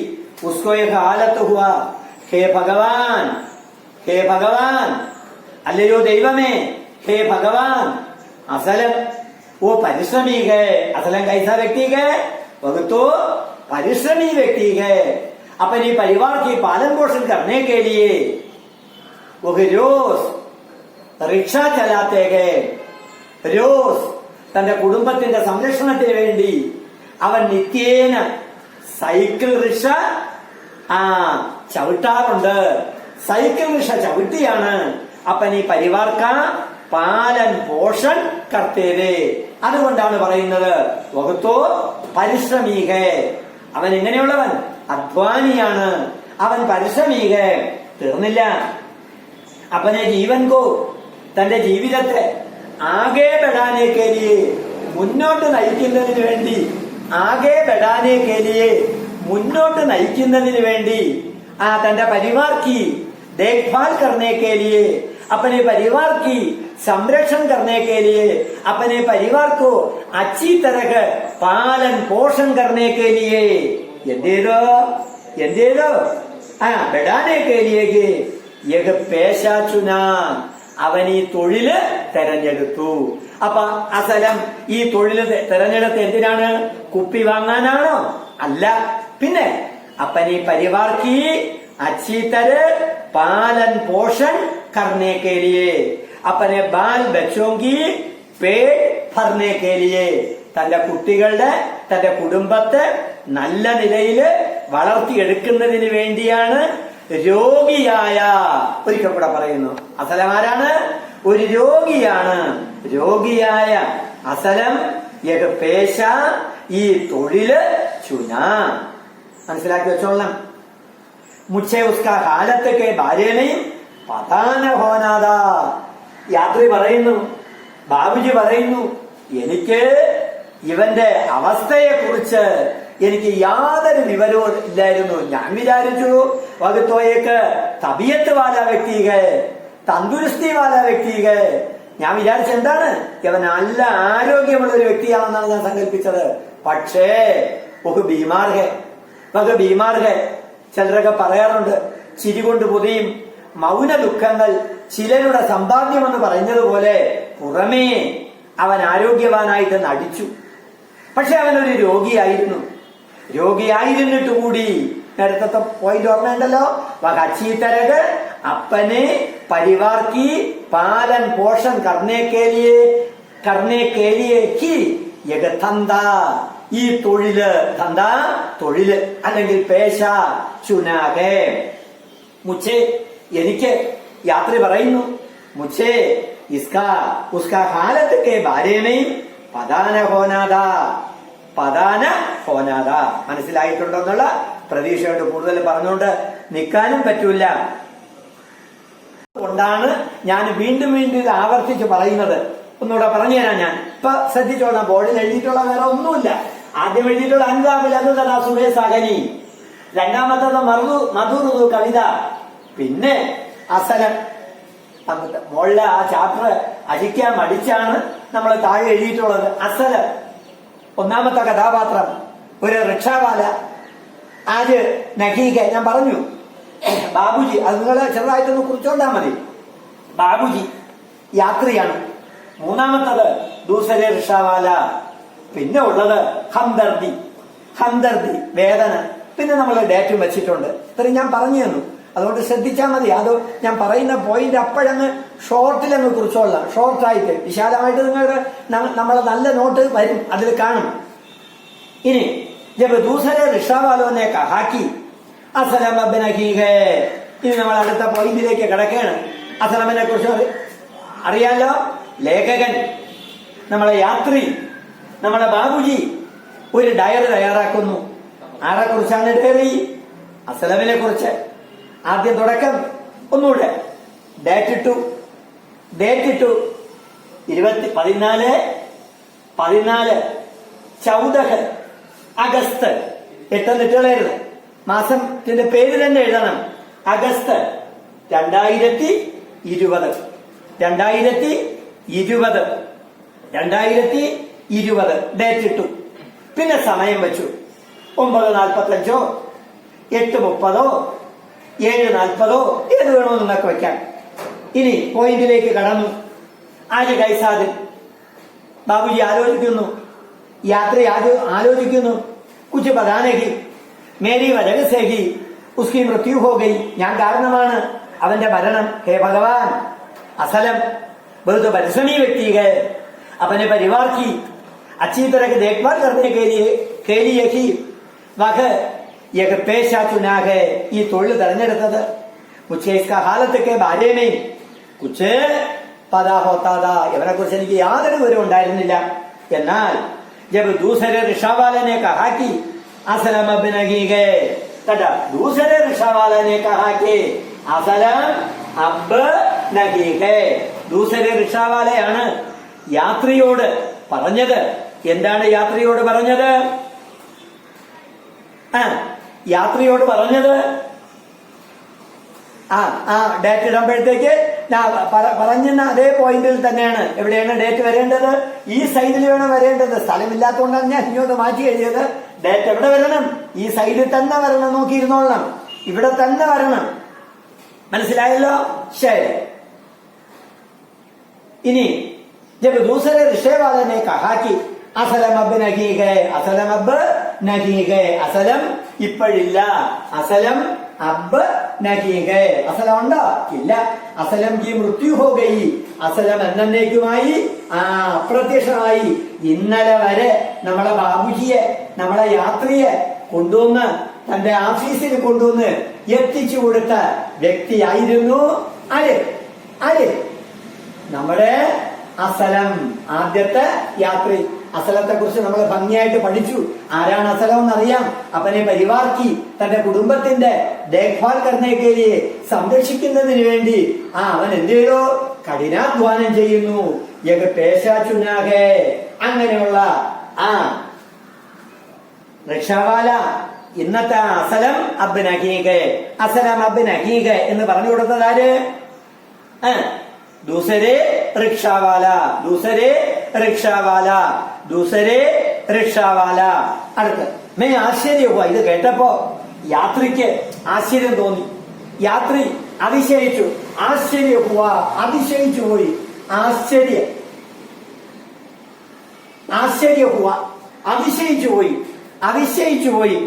ഉസ്കോ യഹ് ഹാലത്ത് ഹുവാ. ഹേ ഭഗവാൻ, ഹേ ഭഗവാൻ, അല്ലയോ ദൈവമേ, ഹേ ഭഗവാൻ. അസലം वो परिश्रमी है. असलम कैसा व्यक्ति है? वह तो परिश्रमी व्यक्ति है. अपने परिवार की पालन पोषण करने के लिए वह रोज റിക്ഷ ചലാത്തെ ഗേ. രോസ് തന്റെ കുടുംബത്തിന്റെ സംരക്ഷണത്തിന് വേണ്ടി അവൻ നിത്യേന സൈക്കിൾ റിക്ഷ ചവിട്ടാറുണ്ട്. സൈക്കിൾ റിക്ഷ ചവിട്ടിയാണ് അപ്പൻ ഈ പരിവാർക്ക പാലൻ പോഷൻ കർത്തേരേ. അതുകൊണ്ടാണ് പറയുന്നത് വകുത്തോ പരിശ്രമീകേ. അവൻ എങ്ങനെയുള്ളവൻ? അധ്വാനിയാണ്. അവൻ പരിശ്രമീകേ. തീർന്നില്ല. अपने जीवन को തന്റെ ജീവിതത്തെ ആകെ ബഡാനെ കേലിയെ മുന്നോട്ട് നയിക്കുന്നതിന് വേണ്ടി ആകെ ബഡാനെ കേലിയെ മുന്നോട്ട് നയിക്കുന്നതിന് വേണ്ടി തന്റെ പരിവാർ की देखभाल करने के लिए अपने परिवार की संरक्षण करने के लिए अपने परिवार को अच्छी तरह पालन पोषण करने के लिए എന്തേതോ ബഡാനെ के लिए യഹ് പേശ ചുനാ. അവൻ ഈ തൊഴില് തെരഞ്ഞെടുത്തു. അപ്പൊ അസലം ഈ തൊഴില് തെരഞ്ഞെടുത്ത് എന്തിനാണ്? കുപ്പി വാങ്ങാനാണോ? അല്ല. പിന്നെ अपनी परिवार की अच्छी तरह पालन पोषण करने के लिए अपने बाल बच्चों की पेट भरने के लिए തന്റെ കുട്ടികളുടെ തന്റെ കുടുംബത്തെ നല്ല നിലയില് വളർത്തിയെടുക്കുന്നതിന് വേണ്ടിയാണ് രോഗിയായ, ഒരിക്കൽ കൂടെ പറയുന്നു, അസലം ആരാണ്? ഒരു രോഗിയാണ്. രോഗിയായ അസലം യഹ് പേശ, ഈ തൊഴില് ചുനാ. മനസ്സിലാക്കി വെച്ചോളണം. മുझे उसका हालत के बारे में पता न होना था. യാത്രി പറയുന്നു, ബാബുജി പറയുന്നു, എനിക്ക് ഇവന്റെ അവസ്ഥയെ കുറിച്ച് എനിക്ക് യാതൊരു വിവരവും ഇല്ലായിരുന്നു. ഞാൻ വിചാരിച്ചു വകുത്തോയേക്ക് തബിയത്ത് വാല വ്യക്തികൾ, തന്തുരുസ്തി വാല വ്യക്തികൾ. ഞാൻ വിചാരിച്ച എന്താണ്? ഇവൻ നല്ല ആരോഗ്യമുള്ള ഒരു വ്യക്തിയാണെന്നാണ് ഞാൻ സങ്കല്പിച്ചത്. പക്ഷേ ബീമാർഹെ ചിലരൊക്കെ പറയാറുണ്ട്, ചിരി കൊണ്ട് പൊതിയും മൗന ദുഃഖങ്ങൾ ചിലരുടെ സമ്പാദ്യമെന്ന് പറഞ്ഞതുപോലെ പുറമേ അവൻ ആരോഗ്യവാനായിട്ട് നടിച്ചു. പക്ഷെ അവനൊരു രോഗിയായിരുന്നു. രോഗിയായിരുന്നിട്ട് കൂടി നേരത്തെ പോയിന്റ് ഓർമ്മയുണ്ടല്ലോ, अच्छी तरह अपने परिवार की पालन पोषण करने के लिए ही यह धंधा, ഈ തൊഴില്, ധന്ദ തൊഴില് അല്ലെങ്കിൽ പേശ ചുനാകെ. മുझे എനിക്ക്, യാത്രി പറയുന്നു, മുझे इसका उसका हालत के बारे में पता न होना था. മനസ്സിലായിട്ടുണ്ടോ എന്നുള്ള പ്രതീക്ഷയോട് കൂടുതൽ പറഞ്ഞുകൊണ്ട് നിൽക്കാനും പറ്റൂല. കൊണ്ടാണ് ഞാൻ വീണ്ടും ഇത് ആവർത്തിച്ച് പറയുന്നത്. ഒന്നുകൂടെ പറഞ്ഞു തരാം. ഞാൻ ഇപ്പൊ ശ്രദ്ധിച്ചോളാം. ബോർഡിൽ എഴുതിയിട്ടുള്ള വേറെ ഒന്നുമില്ല. ആദ്യം എഴുതിയിട്ടുള്ള അൻവാബിലതുതന സുരേഷ് അഗനി, രണ്ടാമത്തത് മധുറുതു കവിത, പിന്നെ അസലം. മോളിലെ ആ ചാപ്റ്റർ അടിക്കാൻ മടിച്ചാണ് നമ്മൾ താഴെ എഴുതിയിട്ടുള്ളത്. അസലം ഒന്നാമത്തെ കഥാപാത്രം ഒരു റിക്ഷാവാല, ആര്? നഹീക. ഞാൻ പറഞ്ഞു ബാബുജി, അത് നിങ്ങൾ ചെറുതായിട്ടൊന്ന് കുറിച്ചോണ്ടാ മതി. ബാബുജി യാത്രിയാണ്. മൂന്നാമത്തത് ദൂസരെ റിക്ഷാവാല. പിന്നെ ഉള്ളത് ഹംദർദി, വേദന. പിന്നെ നമ്മൾ ഡേറ്റും വെച്ചിട്ടുണ്ട്. ഇത്രയും ഞാൻ പറഞ്ഞു തന്നു. അതുകൊണ്ട് ശ്രദ്ധിച്ചാൽ മതി. അത് ഞാൻ പറയുന്ന പോയിന്റ് അപ്പോഴങ്ങ് ഷോർട്ടിലങ്ങ് കുറിച്ചോളാം. ഷോർട്ടായിട്ട്, വിശാലമായിട്ട് നിങ്ങളുടെ നമ്മളെ നല്ല നോട്ട് വരും, അതിൽ കാണും. ഇനി ജബ് ദൂസരെ റിക്ഷാവാലോനെ കഹാക്കി അസലം അബ്നഹീഹേ. ഇനി നമ്മൾ അടുത്ത പോയിന്റിലേക്ക് കിടക്കുകയാണ്. അസലമിനെ കുറിച്ച് അറിയാലോ. ലേഖകൻ, നമ്മളെ യാത്രി, നമ്മുടെ ബാബുജി ഒരു ഡയറി തയ്യാറാക്കുന്നു. ആരെ കുറിച്ചാണ് ഡയറി? അസലമിനെ കുറിച്ച്. ആദ്യം തുടക്കം ഒന്നുകൂടെ ഡേറ്റ് ഇട്ടു 14 അഗസ്റ്റ്. 8 ഇട്ടുകളായിരുന്നു. മാസത്തിന്റെ പേര് തന്നെ എഴുതണം. അഗസ്റ്റ് 2020 ഡേറ്റ് ഇട്ടു. പിന്നെ സമയം വെച്ചു. 9:45 8:30 7:40 ഏത് വേണോ നിങ്ങൾക്ക് വയ്ക്കാം. ഇനി പോയിന്റിലേക്ക് കടന്നു. ആര് കൈസാദിൻ? ബാബുജി ആലോചിക്കുന്നു, യാത്ര ആലോചിക്കുന്നു. കുछ बताने की मेरी वजह से ही उसकी मृत्यु हो गई. ഞാൻ കാരണമാണ് അവന്റെ മരണം. ഹേ ഭഗവാൻ, അസലം बहुत परिश्रमी व्यक्ति है. अपने परिवार की अच्छी तरह की देखभाल करने के लिए ही वह एक पेशा चुना है. ഈ തൊഴിൽ തെരഞ്ഞെടുത്തത്. मुझे इसका हालत के बारे में कुछ പദാ ഹോത്താദ, ഇവനെ കുറിച്ച് എനിക്ക് യാതൊരു വിവരവും ഉണ്ടായിരുന്നില്ല. എന്നാൽ ജബ് ദൂസരെ ഋഷാവാലനെ കഹാക്കി അസലം അബ് നഗീഗേ, കേട്ടാ, ദൂസരെ ഋഷാവാലനെ കഹാക്കി അസലം അബ് നഗീഗേ. ദൂസരെ ഋഷാവാലയാണ് യാത്രിയോട് പറഞ്ഞത്. എന്താണ് യാത്രിയോട് പറഞ്ഞത്? യാത്രിയോട് പറഞ്ഞത് ഡേറ്റ് ഇടുമ്പോഴത്തേക്ക് പറഞ്ഞ അതേ പോയിന്റിൽ തന്നെയാണ്. എവിടെയാണ് ഡേറ്റ് വരേണ്ടത്? ഈ സൈഡിൽ വേണം വരേണ്ടത്. സ്ഥലമില്ലാത്തതുകൊണ്ടാണ് ഞാൻ ഇങ്ങോട്ട് മാറ്റി എഴുതിയത്. ഡേറ്റ് എവിടെ വരണം? ഈ സൈഡിൽ തന്നെ വരണം. നോക്കിയിരുന്നോളണം, ഇവിടെ തന്നെ വരണം. മനസ്സിലായല്ലോ? ശരി. ഇനി ജബ് ദൂസരെ ഋഷേവാലനെ കഹാക്കി അസലം അബ് നഗീഗേ, അസലം അബ് നഗീഗേ, അസലം ഇപ്പോഴില്ല, അസലം അബ് നഗീഗേ. അസലം ഉണ്ടോ? ഇല്ല. അസലം ഈ മൃത്യു ഹോഗയി, അസലം എന്നേക്കുമായി അപ്രത്യക്ഷമായി. ഇന്നലെ വരെ നമ്മളെ ബാബുജിയെ, നമ്മളെ യാത്രിയെ കൊണ്ടുവന്ന് തന്റെ ഓഫീസിൽ കൊണ്ടുവന്ന് എത്തിച്ചു കൊടുത്ത വ്യക്തിയായിരുന്നു ആര്? നമ്മുടെ അസലം, ആദ്യത്തെ യാത്രി. അസലത്തെ കുറിച്ച് നമ്മൾ ഭംഗിയായിട്ട് പഠിച്ചു. ആരാണ് അസലം എന്നറിയാം. അപ്പനെ പരിവാർക്കി തന്റെ കുടുംബത്തിന്റെ ദേഖ്ഭാൽ കർണേക്കേലിയെ സംരക്ഷിക്കുന്നതിന് വേണ്ടി അവൻ എന്ത് ചെയ്തു? കഠിനാധ്വാനം ചെയ്യുന്നു. പേശാചുനാകെ, അങ്ങനെയുള്ള റിക്ഷാവാല ഇന്നത്തെ അസലം അബ് നഗീഗെ, അസലം അബ് നഗീഗെ എന്ന് പറഞ്ഞു കൊടുത്തതാര്? ദൂസരെ റിക്ഷാവാല, ദൂസരെ റിക്ഷാവാല, ദൂസരെ റിക്ഷാവാല. അടുത്ത് മേ ആശ്ചര്യവുക. ഇത് കേട്ടപ്പോ യാത്രിക്ക് ആശ്ചര്യം തോന്നി. യാത്രി അതിശയിച്ചു. ആശ്ചര്യഹുവ, അതിശയിച്ചു പോയി. ആശ്ചര്യഹുവ, അതിശയിച്ചു പോയി, അതിശയിച്ചു പോയി.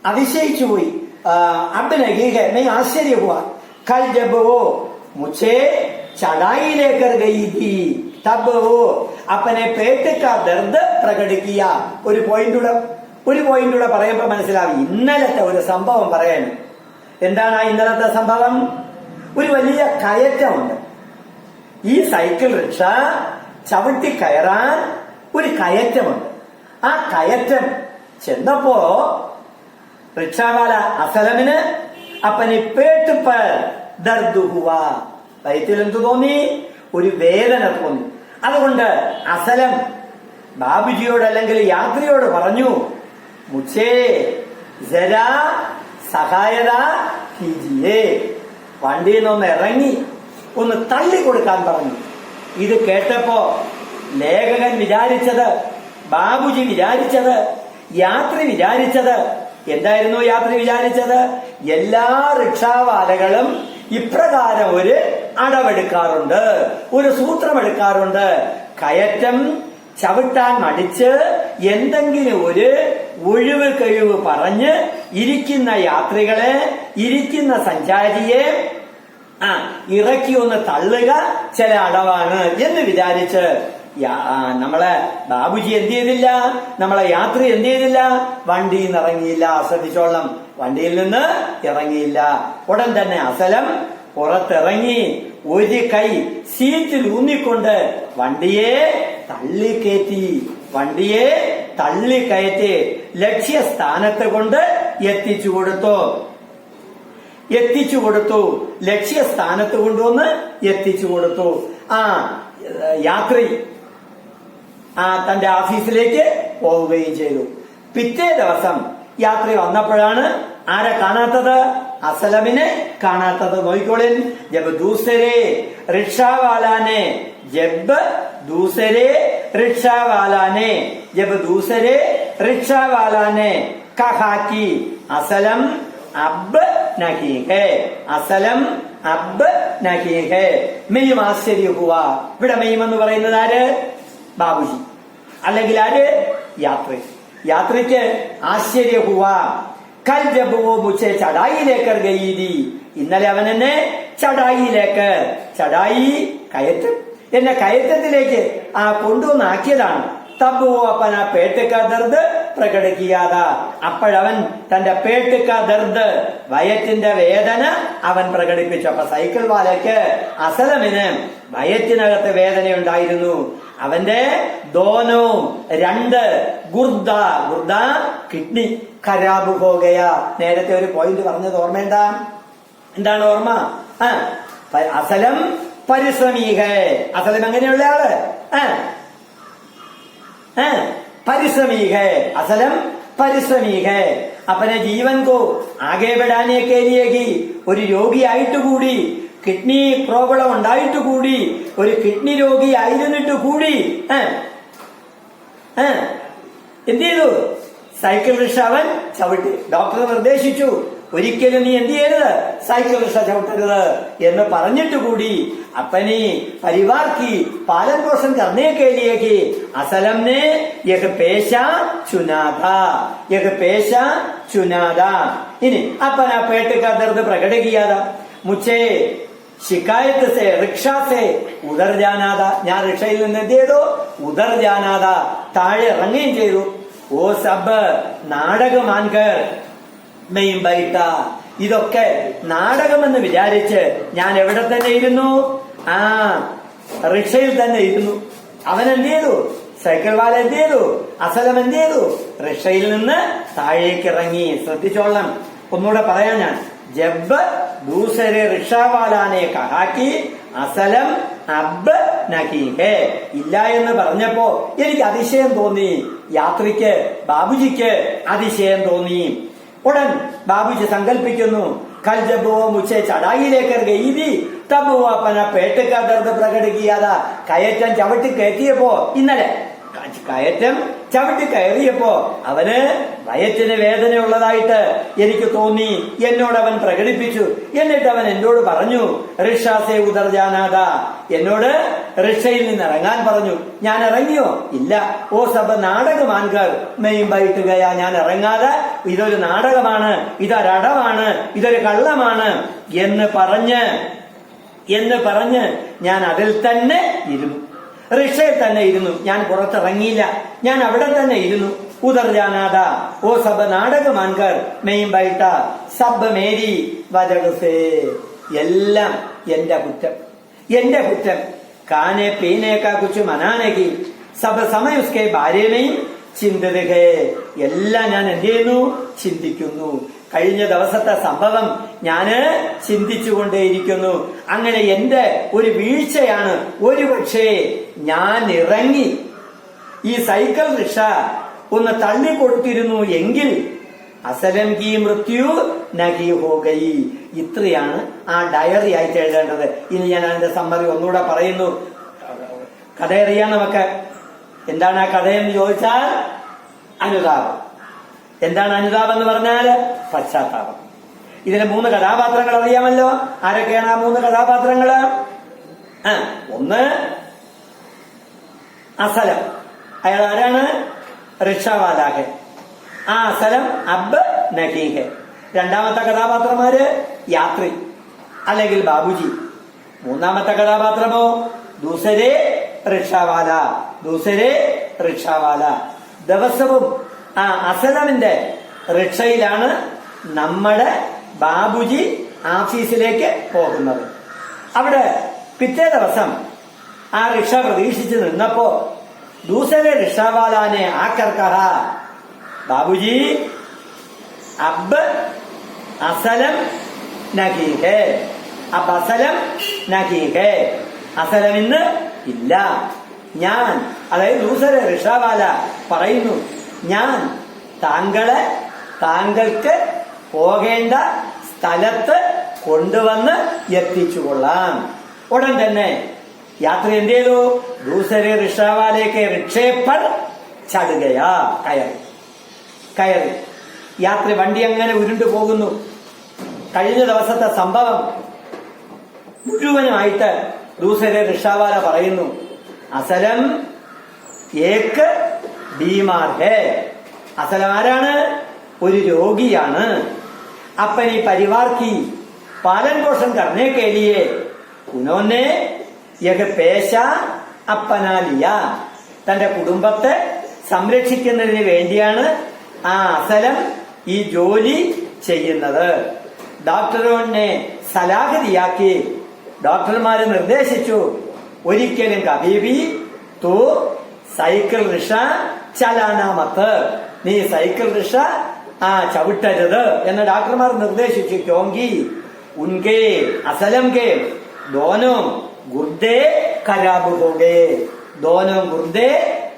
അതിശയിച്ചു പോയി. अब्द लगेगा, मैं आश्चर्य हुआ। कल जब वो मुझे चढ़ाई लेकर गई थी तब वो अपने पेट का दर्द प्रकट किया. ഒരു പോയിന്റൂടെ പറയുമ്പോ മനസ്സിലാവും. ഇന്നലത്തെ ഒരു സംഭവം പറയാണ്. എന്താണ് ആ ഇന്നലത്തെ സംഭവം? ഒരു വലിയ കയറ്റമുണ്ട്. ഈ സൈക്കിൾ റിക്ഷ ചവിട്ടി കയറാൻ ഒരു കയറ്റമുണ്ട്. ആ കയറ്റം ചെന്നപ്പോ റിക്ഷാവാല അസലമിന് അപ്പനി പേട്ട് പർ ദർദ് ഹുവ, വയറ്റിൽ എന്ത് തോന്നി? ഒരു വേദന തോന്നി. അതുകൊണ്ട് അസലം ബാബുജിയോട് അല്ലെങ്കിൽ യാത്രിയോട് പറഞ്ഞു, മുझे ജരാ സഹായത കീജിയേ, വണ്ടിയിൽ നിന്ന് ഇറങ്ങി ഒന്ന് തള്ളി കൊടുക്കാൻ പറഞ്ഞു. ഇത് കേട്ടപ്പോ ലേഖകൻ വിചാരിച്ചത്, ബാബുജി വിചാരിച്ചത്, യാത്രി വിചാരിച്ചത് എന്തായിരുന്നു? യാത്രി വിചാരിച്ചത് എല്ലാ റിക്ഷാവാലകളും ഇപ്രകാരം ഒരു അടവെടുക്കാറുണ്ട്, ഒരു സൂത്രമെടുക്കാറുണ്ട്. കയറ്റം ചവിട്ടാൻ മടിച്ച് എന്തെങ്കിലും ഒരു ഒഴിവ് കഴിവ് പറഞ്ഞ് ഇരിക്കുന്ന യാത്രികളെ, ഇരിക്കുന്ന സഞ്ചാരിയെ ഇറക്കി ഒന്ന് തള്ളുക ചില അടവാണ് എന്ന് വിചാരിച്ച് നമ്മളെ ബാബുജി എന്ത് ചെയ്തില്ല? നമ്മളെ യാത്രി എന്ത് ചെയ്തില്ല? വണ്ടിയിൽ നിന്ന് ഇറങ്ങിയില്ല. ശ്രദ്ധിച്ചോളണം, വണ്ടിയിൽ നിന്ന് ഇറങ്ങിയില്ല. ഉടൻ തന്നെ അസലം പുറത്തിറങ്ങി ഒരു കൈ സീറ്റിൽ ഊന്നിക്കൊണ്ട് വണ്ടിയെ തള്ളിക്കയറ്റി, വണ്ടിയെ തള്ളിക്കയറ്റി ലക്ഷ്യസ്ഥാനത്ത് കൊണ്ട് എത്തിച്ചു കൊടുത്തു. ലക്ഷ്യസ്ഥാനത്ത് കൊണ്ടുവന്ന് എത്തിച്ചു കൊടുത്തു. യാത്രി തന്റെ ഓഫീസിലേക്ക് പോവുകയും ചെയ്തു. പിറ്റേ ദിവസം യാത്രി വന്നപ്പോഴാണ് ആരെ കാണാത്തത്? അസലമിനെ കാണാത്തത്. നോക്കിക്കോളിൻ. ജബ് ദൂസരെ റിക്ഷാവാലാനെ, ജബ് ദൂസരെ റിക്ഷാവാലാനെ, ജബ് ദൂസരെ റിക്ഷാവാലാനെ കഹാക്കി അസലം അബ് നഹീ ഹേ, അസലം അബ് നഹീ ഹേ. മെയ്യും ആശ്ചര്യ ഹുവ. ഇവിടെ മെയ്യും എന്ന് പറയുന്നത് ആര്? ബാബുജി. അല്ലെങ്കിൽ ആര്? യാത്രി. യാത്രിക്ക് ആശ്ചര്യ ഹുവ. കൽ ജബ് വോ മുझे ചടായി ലേക്കർ ഗയി थी, ഇന്നലെ അവൻ എന്നെ ചടായിലേക്ക്, ചടായി കയറ്റം, എന്നെ കയറ്റത്തിലേക്ക് കൊണ്ടുവന്നാക്കിയതാണ്. तब वो अपना पेट का दर्द प्रकट किया था. അപ്പോഴവൻ തന്റെ പേട്ട് കാ ദർദ് വയറ്റിന്റെ വേദന അവൻ പ്രകടിപ്പിച്ചു. അപ്പൊ സൈക്കിൾ വാലയ്ക്ക് അസലമിന് വയറ്റിനകത്ത് വേദനയുണ്ടായിരുന്നു. അവന്റെ ദോനോ രണ്ട് ഗുർദ ഗുർദ കിഡ്നി ഖരാബ് ഹോഗയ. നേരത്തെ ഒരു പോയിന്റ് പറഞ്ഞത് ഓർമ്മയുണ്ട? എന്താണ് ഓർമ്മ? അസലം പരിശ്രമീക. അസലം എങ്ങനെയുള്ള ആള്? परिश्रमी है, असलम परिश्रमी है. अपने जीवन को आगे बढ़ाने के लिए की ഒരു രോഗിയായിട്ട് കൂടി, കിഡ്നി പ്രോബ്ലം ഉണ്ടായിട്ട് കൂടി, ഒരു കിഡ്നി രോഗി ആയിരുന്നിട്ട് കൂടി എന്ത് ചെയ്തു? സൈക്കിൾ റിക്ഷ അവൻ ചവിട്ടി. ഡോക്ടർ നിർദ്ദേശിച്ചു, ഒരിക്കലും നീ എന്ത് ചെയ്യരുത്, സൈക്കിൾ റിക്ഷ ചവിട്ടരുത് എന്ന് പറഞ്ഞിട്ട് കൂടി अपनी परिवार की पालन पोषण करने के लिए की असलम ने एक पेशा चुना था, एक पेशा चुना था. इन्हें अपना पेट का दर्द प्रकट किया था. मुझे शिकायत से रिक्शा से उधर जाना था. ഞാൻ റിക്ഷയിൽ നിന്ന് എന്ത് ചെയ്തു? ഉദർ ജാനാ था, താഴെ ഇറങ്ങുകയും ചെയ്തു. ഓ സബ് നാടകമാൻകർ മെയിൻ ബൈട്ട. ഇതൊക്കെ നാടകമെന്ന് വിചാരിച്ച് ഞാൻ എവിടെ തന്നെ ഇരുന്നു? റിക്ഷയിൽ തന്നെ ഇരുന്നു. അവൻ എന്ത് ചെയ്തു? സൈക്കിൾ വാല എന്ത് ചെയ്തു? അസലം എന്ത് ചെയ്തു? റിക്ഷയിൽ നിന്ന് താഴേക്ക് ഇറങ്ങി. ശ്രദ്ധിച്ചോളണം, ഒന്നുകൂടെ പറയാൻ ഞാൻ. ജബ് ദൂസരെ റിക്ഷാവാലാനെ കഹാക്കി അസലം അബ് നഹീ ഹേ. ഇല്ല എന്ന് പറഞ്ഞപ്പോ എനിക്ക് അതിശയം തോന്നി. യാത്രിക്ക് ബാബുജിക്ക് അതിശയം തോന്നി. ഉടൻ ബാബുജി സങ്കല്പിക്കുന്നു, കൽ ജബ് വോ മുझे चढ़ाई लेकर गई थी तब वो अपना पेट का दर्द प्रकट किया था. കയറ്റം ചവിട്ടി കയറ്റിയപ്പോ, ഇന്നലെ കയറ്റം ചവിട്ടി കയറിയപ്പോ അവന് വയറ്റിന് വേദനയുള്ളതായിട്ട് എനിക്ക് തോന്നി. എന്നോട് അവൻ പ്രകടിപ്പിച്ചു. എന്നിട്ട് അവൻ എന്നോട് പറഞ്ഞു, റിക്ഷാസേ ഉദർ ജാനാഥ. എന്നോട് റിക്ഷയിൽ നിന്ന് ഇറങ്ങാൻ പറഞ്ഞു. ഞാൻ ഇറങ്ങിയോ? ഇല്ല. ഓ സബ് നാടകമാൻകർ മെയിൻ ബൈട്ടുകയാ. ഞാൻ ഇറങ്ങാതെ ഇതൊരു നാടകമാണ്, ഇതൊരടവാണ്, ഇതൊരു കള്ളമാണ് എന്ന് പറഞ്ഞ് ഞാൻ അതിൽ തന്നെ ഇരുന്നു. റിക്ഷയിൽ തന്നെ ഇരുന്നു. ഞാൻ പുറത്തിറങ്ങിയില്ല. ഞാൻ അവിടെ തന്നെ ഇരുന്നു. ഉദർ ജാനാഥ. ഓ സബ് നാടകമാൻകർ മെയിൻ ബൈട്ട. സബ് മേരി വജഹസേ. എല്ലാം എന്റെ കുറ്റം, എന്റെ കുറ്റം. കാനെ പീനെ കാ കുച്ച് മനാനേക്ക് സബ് സമയ ഉസ്കെ ബാരേമേയും ചിന്തിത ഹേ. എല്ലാം ഞാൻ എന്ത് ചെയ്യുന്നു? ചിന്തിക്കുന്നു. കഴിഞ്ഞ ദിവസത്തെ സംഭവം ഞാന് ചിന്തിച്ചുകൊണ്ടേയിരിക്കുന്നു. അങ്ങനെ എന്റെ ഒരു വീഴ്ചയാണ്. ഒരുപക്ഷേ ഞാൻ ഇറങ്ങി ഈ സൈക്കിൾ റിക്ഷ ഒന്ന് തള്ളിക്കൊടുത്തിരുന്നു എങ്കിൽ അസലം കി മൃത്യു നഹി ഹോ ഗയി. ഇത്രയാണ് ആ ഡയറി ആയിട്ട് എഴുതേണ്ടത്. ഇനി ഞാൻ അതിന്റെ സമ്മറി ഒന്നുകൂടെ പറയുന്നു. കഥ അറിയാം നമുക്ക്. എന്താണ് ആ കഥയെന്ന് ചോദിച്ചാൽ അനുതാപം. എന്താണ് അനുതാപം എന്ന് പറഞ്ഞാൽ? പശ്ചാത്താപം. ഇതിലെ 3 കഥാപാത്രങ്ങൾ അറിയാമല്ലോ. ആരൊക്കെയാണ് ആ 3 കഥാപാത്രങ്ങള്? ഒന്ന് അസലം. അയാൾ ആരാണ്? റിക്ഷാവാലാഹെ. ആ അസലം അബ് നഹീഹെ. രണ്ടാമത്തെ കഥാപാത്രമാര്? യാത്രി അല്ലെങ്കിൽ ബാബുജി. മൂന്നാമത്തെ കഥാപാത്രമോ? ദൂസരെ റിക്ഷാവാല, ദൂസരെ റിക്ഷാവാല. ദിവസവും ആ അസലമിന്റെ റിക്ഷയിലാണ് നമ്മുടെ ബാബുജി ഓഫീസിലേക്ക് പോകുന്നത്. അവിടെ പിറ്റേ ദിവസം ആ റിക്ഷ പ്രതീക്ഷിച്ച് നിന്നപ്പോ ദൂസരെ റിക്ഷാവാലാനെ ആക്കർ കഹാ, ബാബുജി അബ് അസലം നഹീ ഹേ. അബ് അസലം നഹീ ഹേ. അസലം ഇന്ന് ഇല്ല. ഞാൻ, അതായത് ദൂസരെ റിക്ഷാവാല പറയുന്നു, ഞാൻ താങ്കൾക്ക് പോകേണ്ട സ്ഥലത്ത് കൊണ്ടുവന്ന് എത്തിച്ചുകൊള്ളാം. ഉടൻ തന്നെ യാത്ര എന്ത് ചെയ്തു? ദൂസരെ റിക്ഷാവാലേക്ക് റിക്ഷേപ്പർ ചടുകയാ. കയറി യാത്ര. വണ്ടി അങ്ങനെ ഉരുണ്ടു പോകുന്നു. കഴിഞ്ഞ ദിവസത്തെ സംഭവം മുഴുവനുമായിട്ട് ദൂസരെ റിക്ഷാവാല പറയുന്നു, അസലം ഏക്ക് ബീമാർ ഹേ. അസലം ആരാണ്? ഒരു രോഗിയാണ്. अपनी परिवार की पालन पोषण करने के लिए उन्होंने एक पेशा अपना लिया. തന്റെ കുടുംബത്തെ സംരക്ഷിക്കുന്നതിന് വേണ്ടിയാണ് ആ അസലം ഈ ജോലി ചെയ്യുന്നത്. ഡോക്ടറിനെ സലാഹതിയാക്കി ഡോക്ടർമാര് നിർദ്ദേശിച്ചു, ഒരിക്കലും കബീബി തൂ സൈക്കിൾ റിക്ഷ ചലാനാമത്ത്, നീ സൈക്കിൾ റിക്ഷ ചവിട്ടരുത് എന്ന് ഡോക്ടർമാർ നിർദ്ദേശിച്ചു. ക്യോങ്കി ഉൻകെ അസലം കെ ദോനോ ഗുർദേ ഖരാബ് ഹോഗേ, ദോനോ ഗുർദേ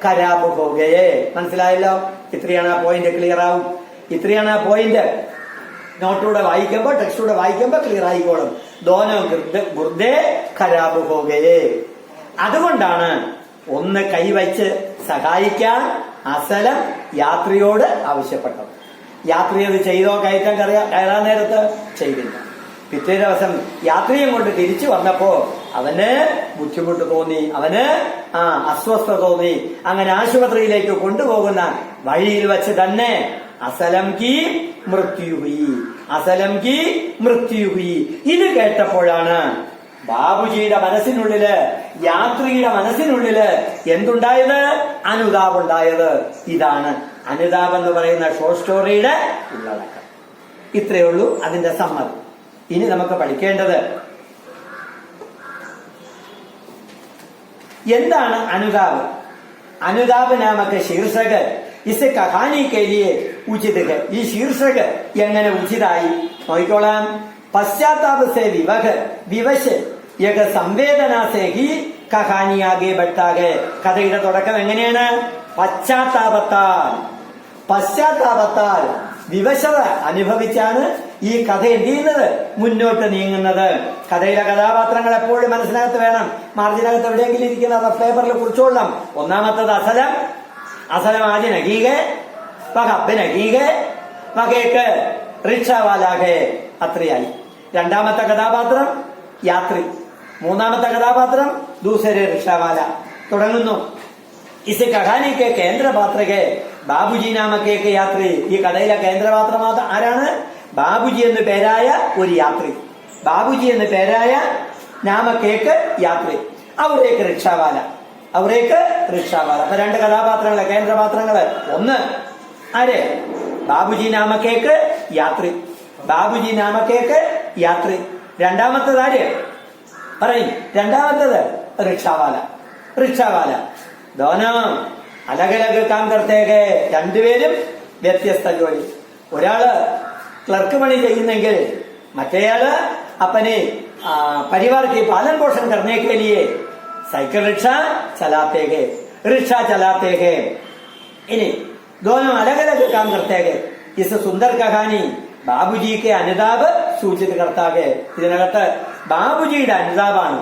ഖരാബ് ഹോഗേ. മനസ്സിലായല്ലോ? ഇത്രയാണ് ആ പോയിന്റ്. ക്ലിയർ ആവും. ഇത്രയാണ് ആ പോയിന്റ്. നോട്ടൂടെ വായിക്കുമ്പോ ടെക്സ്റ്റൂടെ വായിക്കുമ്പോ ക്ലിയർ ആയിക്കോളും. ദോനോ ഗുർദേ ഖരാബ് ഹോഗേ. അതുകൊണ്ടാണ് ഒന്ന് കൈവച്ച് സഹായിക്കാൻ അസലം യാത്രിയോട് ആവശ്യപ്പെട്ടത്. യാത്രി അത് ചെയ്തോ? കയറാൻ നേരത്ത് ചെയ്തില്ല. പിറ്റേ ദിവസം യാത്രിയും കൊണ്ട് തിരിച്ചു വന്നപ്പോ അവന് ബുദ്ധിമുട്ട് തോന്നി, അവന് അസ്വസ്ഥത തോന്നി. അങ്ങനെ ആശുപത്രിയിലേക്ക് കൊണ്ടുപോകുന്ന വഴിയിൽ വെച്ച് തന്നെ അസലം കി മൃത്യു ഹുയി, അസലം കി മൃത്യു ഹുയി. ഇത് കേട്ടപ്പോഴാണ് ബാബുജിയുടെ മനസ്സിനുള്ളില്, യാത്രിയുടെ മനസ്സിനുള്ളില് എന്തുണ്ടായത്? അനുതാപുണ്ടായത്. ഇതാണ് അനുതാപം എന്ന് പറയുന്ന ഷോർട്ട് സ്റ്റോറിയുടെ ഉള്ളടക്കം. ഇത്രയേ ഉള്ളൂ അതിന്റെ സമ്മതി. ഇനി നമുക്ക് പഠിക്കേണ്ടത് എന്താണ് അനുതാപ്. അനുതാപ് നാമക്ക് ശീർഷക് ഇസ് കഹാനി കെലിയെ ഉചിതക. ഈ ശീർഷക് എങ്ങനെ ഉചിതായി നോക്കിക്കോളാം. പശ്ചാത്താപ് സേ വിവഹ് വിവശ് യക സംവേദനാ സേ ഹി കഹാനി ആകെ ബട്ടാകെ. കഥയുടെ തുടക്കം എങ്ങനെയാണ്? പശ്ചാത്താപത്താൽ, പശ്ചാത്താപത്താൽ വിവശത അനുഭവിച്ചാണ് ഈ കഥ എന്ത് ചെയ്യുന്നത്? മുന്നോട്ട് നീങ്ങുന്നത്. കഥയിലെ കഥാപാത്രങ്ങൾ എപ്പോഴും മനസ്സിനകത്ത് വേണം. മാർജിനകത്ത് എവിടെയെങ്കിലും ഇരിക്കുന്ന പേപ്പറിൽ കുറിച്ചോളണം. ഒന്നാമത്തത് അസലം. അസലം ആദ്യ നഗീകെ വകബ് നഗീകെ വകേക്ക് റിക്ഷാവാലാകെ. അത്രയായി. രണ്ടാമത്തെ കഥാപാത്രം യാത്രി. മൂന്നാമത്തെ കഥാപാത്രം ദൂസരെ റിക്ഷാവാല. തുടങ്ങുന്നു. ഇസ് കഹാനിക്ക് കേന്ദ്രപാത്രകെ ബാബുജി നാമക്കേക്ക് യാത്രി. ഈ കഥയിലെ കേന്ദ്രപാത്രം ആരാണ്? ബാബുജി എന്ന് പേരായ ഒരു യാത്രി. ബാബുജി എന്ന് പേരായ നാമക്കേക്ക് യാത്രി. അവരേക്ക് റിക്ഷാവാല, അവരേക്ക് റിക്ഷാവാല. അപ്പൊ രണ്ട് കഥാപാത്രങ്ങള്, കേന്ദ്രപാത്രങ്ങള്. ഒന്ന് ആര്? ബാബുജി നാമക്കേക്ക് യാത്രി, ബാബുജി നാമക്കേക്ക് യാത്രി. രണ്ടാമത്തത് ആര് പറയും? രണ്ടാമത്തത് റിക്ഷാവാല, റിക്ഷാവാല. ദോനോ അലഗലഗ് കാം കർത്തേക്ക്. രണ്ടുപേരും വ്യത്യസ്ത ജോലി. ഒരാള് ക്ലർക്ക് പണി ചെയ്യുന്നെങ്കിൽ മറ്റേയാള് अपने परिवार के पालन पोषण करने के लिए साइकिल रिक्शा चलाते हैं, रिक्शा चलाते हैं. इन्हें दोनों अलग अलग काम करते हैं. इस सुंदर कहानी ബാബുജി കെ അനുതാപ് സൂചിത കർത്താകെ. ഇതിനകത്ത് ബാബുജിയുടെ അനുതാപാണ്.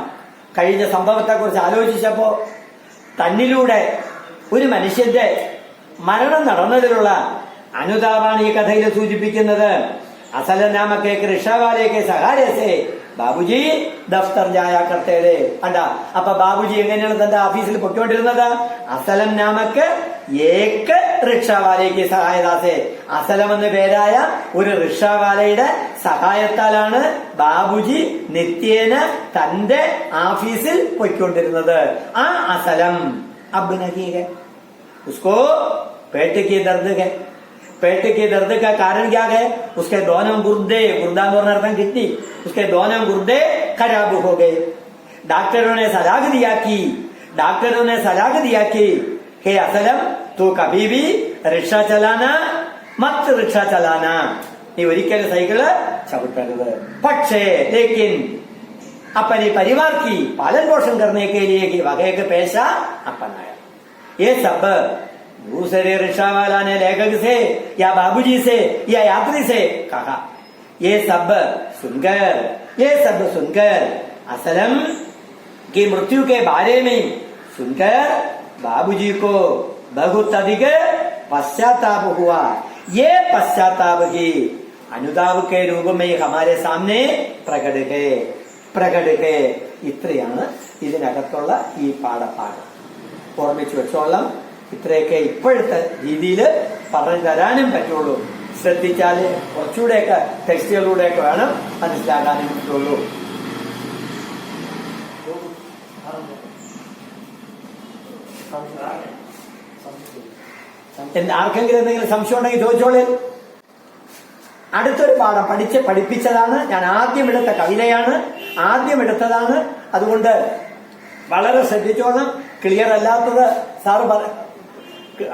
കഴിഞ്ഞ സംഭവത്തെ കുറിച്ച് ആലോചിച്ചപ്പോ തന്നിലൂടെ ഒരു മനുഷ്യന്റെ മരണം നടന്നതിലുള്ള അനുതാപാണ് ഈ കഥയിൽ സൂചിപ്പിക്കുന്നത്. അസല നാമക്കേക്ക് റിക്ഷാവാലേക്ക് സഹാരസേ ബാബുജി ദഫ്തർ ജായ കർത്തേടെ. അണ്ട അപ്പൊ ബാബുജി എങ്ങനെയാണ് തന്റെ ഓഫീസിൽ പൊയ്ക്കൊണ്ടിരുന്നത്? അസലം നാമക്ക് ഏക്ക് റിക്ഷാവാലേക്ക് സഹായദാസേ. അസലം എന്ന പേരായ ഒരു റിക്ഷാവാലയുടെ സഹായത്താലാണ് ബാബുജി നിത്യേന തന്റെ ഓഫീസിൽ പൊയ്ക്കൊണ്ടിരുന്നത്. ആ അസലം അബ് നഹീ ഹൈ, ഉസ്കോ पेट की दर्द है. पेट की दर्द का कारण क्या है? उसके दोनों गुर्दे, गुर्दा अर्थ किडनी, उसके दोनों गुर्दे खराब हो गए. डॉक्टरों ने सलाह दिया कि, डॉक्टरों ने सलाह दिया कि हे असलम तू कभी भी रिक्शा चलाना मत, रिक्शा चलाना. നീ ഒരിക്കലും സൈക്കിള് ചവിട്ടരുത്. പക്ഷേ लेकिन अपने परिवार की पालन पोषण करने के लिए वगैरह के पेशा अपनाया. ये सब दूसरे रिक्शा वाला ने लेखक से या बाबूजी से या यात्री से कहा. ये सब सुनकर असलम की मृत्यु के बारे में सुनकर बाबूजी को बहुत अधिक पश्चाताप हुआ. ये पश्चाताप ही अनुताप के रूप में हमारे सामने प्रकट है. ഇത്രയാണ് ഇതിനകത്തുള്ള ഈ പാഠഭാഗം. ഓർമ്മിച്ചു വെച്ചോളാം. ഇത്രയൊക്കെ ഇപ്പോഴത്തെ രീതിയിൽ പറഞ്ഞു തരാനും പറ്റുള്ളൂ. ശ്രദ്ധിച്ചാല് കുറച്ചുകൂടെയൊക്കെ ടെക്സ്റ്റുകളിലൂടെയൊക്കെ വേണം മനസ്സിലാക്കാനും പറ്റുള്ളൂ. ആർക്കെങ്കിലും എന്തെങ്കിലും സംശയം ഉണ്ടെങ്കിൽ ചോദിച്ചോളൂ. അടുത്തൊരു പാഠം പഠിപ്പിച്ചതാണ്. ഞാൻ ആദ്യം എടുത്ത കവിതയാണ്, ആദ്യം എടുത്തതാണ്. അതുകൊണ്ട് വളരെ ശ്രദ്ധിച്ചോണം. ക്ലിയർ അല്ലാത്തത്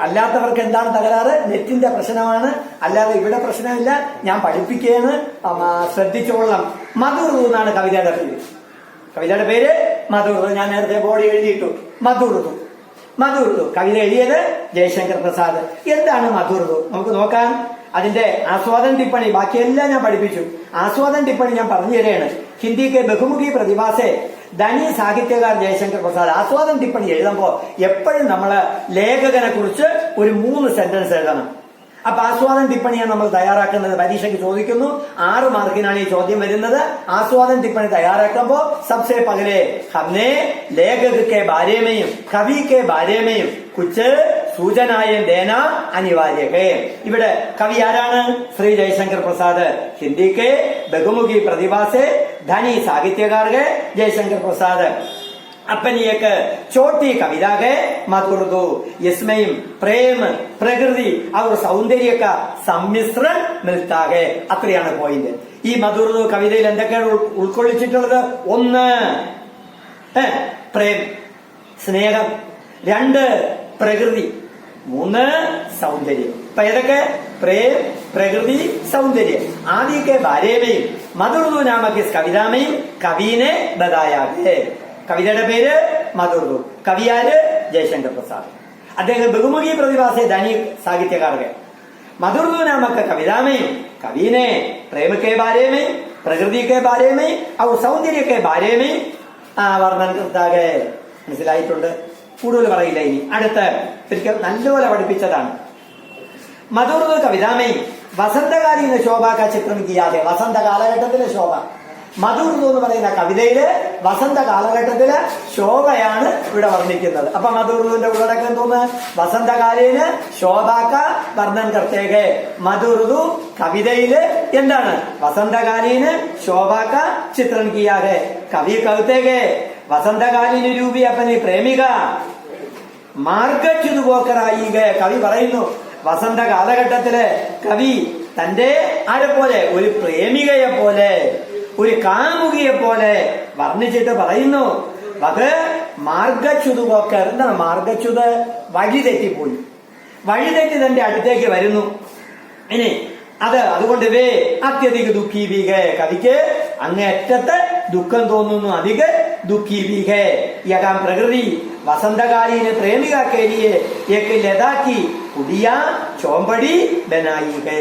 അല്ലാത്തവർക്ക് എന്താണ് തകരാറ്? നെറ്റിന്റെ പ്രശ്നമാണ്, അല്ലാതെ ഇവിടെ പ്രശ്നമില്ല. ഞാൻ പഠിപ്പിക്കുകയാണ്, ശ്രദ്ധിച്ചോളാം. മധുർദു എന്നാണ് കവിതയുടെ പേര്. കവിതയുടെ പേര് മധുർദു. ഞാൻ നേരത്തെ ബോർഡ് എഴുതിയിട്ടു. മധുർദു. മധുർദു കവിത എഴുതിയത് ജയശങ്കർ പ്രസാദ്. എന്താണ് മധുർദു? നമുക്ക് നോക്കാം. അതിന്റെ ആസ്വാദൻ ടിപ്പണി ബാക്കിയെല്ലാം ഞാൻ പഠിപ്പിച്ചു. ആസ്വാദൻ ടിപ്പണി ഞാൻ പറഞ്ഞു തരികയാണ്. ഹിന്ദിക്ക് ബഹുമുഖി പ്രതിഭാസെ ധനി സാഹിത്യകാർ ജയശങ്കർ പ്രസാദ്. ആസ്വാദൻ ടിപ്പണി എഴുതുമ്പോ എപ്പോഴും നമ്മള് ലേഖകനെ കുറിച്ച് ഒരു 3 സെന്റൻസ് എഴുതണം. അപ്പൊ ആസ്വാദൻ ടിപ്പണിയാണ് നമ്മൾ തയ്യാറാക്കുന്നത്. പരീക്ഷയ്ക്ക് ചോദിക്കുന്നു. 6 മാർക്കിനാണ് ഈ ചോദ്യം വരുന്നത്. ആസ്വാദൻ ടിപ്പണി തയ്യാറാക്കുമ്പോ സബ്സെ പകലെ ഹംനെ ലേഖക കെ ബാരേമയും കവി കെ ബാരേമയും കുച്ച് സൂചനായം ദേന അനിവാര്യ ഹേ. ഇവിടെ കവി ആരാണ്? ശ്രീ ജയശങ്കർ പ്രസാദ്. ഹിന്ദിക്ക് ബഹുമുഖി പ്രതിഭാസെ ധനി സാഹിത്യകാർ ജയശങ്കർ प्रसाद। अपनी एक छोटी कविता है मधुरदु, इसमें प्रेम प्रकृति और सौंदर्य का सम्मिश्रण मिलता है. അത്രയാണ് പോയിന്റ്. ഈ മധുരദു കവിതയിൽ എന്തൊക്കെയാണ് ഉൾക്കൊള്ളിച്ചിട്ടുള്ളത്? 1 പ്രേം സ്നേഹം, 2 പ്രകൃതി, 3 സൗന്ദര്യം. അപ്പൊ ഏതൊക്കെ? प्रेम प्रकृति सौंदर्य आदि के बारे में मधुरदु नामक इस कविता में कवि ने बताया है. കവിതയുടെ പേര് മധുർദു. കവിയാര്? ജയശങ്കർ പ്രസാദ്. അദ്ദേഹം ബഹുമുഖി പ്രതിഭാസെ ധനി സാഹിത്യकार है. मधुरदु नामक कविता में कवि ने प्रेम के बारे में प्रकृति के बारे में और सौंदर्य के बारे में വർണ്ണന करता है. മനസ്സിലായിട്ടുണ്ട്? കൂടുതൽ പറയില്ല. ഇനി അടുത്ത ഒരിക്കൽ നല്ലപോലെ പഠിപ്പിച്ചതാണ്. मधुरदु कविता में വസന്തകാലീന ശോഭ का ചിത്രം किया है. വസന്ത കാലഘട്ടത്തിലെ ശോഭ. മധുർദു എന്ന് പറയുന്ന കവിതയില് വസന്ത കാലഘട്ടത്തിലെ ശോഭയാണ് ഇവിടെ വർണ്ണിക്കുന്നത്. അപ്പൊ മധുർദുവിന്റെ ഉള്ളടക്കം എന്തോന്ന്? വസന്തകാലീന് ശോഭാക്ക വർണ്ണൻ കർത്തേകെ. മധുർദു കവിതയില് എന്താണ്? വസന്തകാലീന് ശോഭാക്ക ചിത്രം किया है. കവി കവിതേകെ വസന്തകാലീന രൂപി അപ്പനി പ്രേമിക മാർഗച്യുതു പോക്കറായി. കവി പറയുന്നു വസന്ത കാലഘട്ടത്തില് കവി തന്റെ ആരെ പോലെ? ഒരു പ്രേമികയെ പോലെ, ഒരു കാമുകിയെ പോലെ വർണ്ണിച്ചിട്ട് പറയുന്നു. അത് മാർഗച്യുത് പോക്കർ. എന്താണ് മാർഗച്യുത്? വഴിതെറ്റിപ്പോയി. വഴിതെറ്റി തന്റെ അടുത്തേക്ക് വരുന്നു. ഇനി അതുകൊണ്ട് വേ അത്യധിക ദുഃഖി വീകെ. കവിക്ക് അങ്ങേറ്റത്തെ ദുഃഖം തോന്നുന്നു. അധിക ദുഃഖി വീകെ. യഥാം പ്രകൃതി വസന്തകാലീന പ്രേമിക കേലിയെ ഏക്ക് ലതാക്കി പുതിയ ചോമ്പടി ബനായി ഹേ.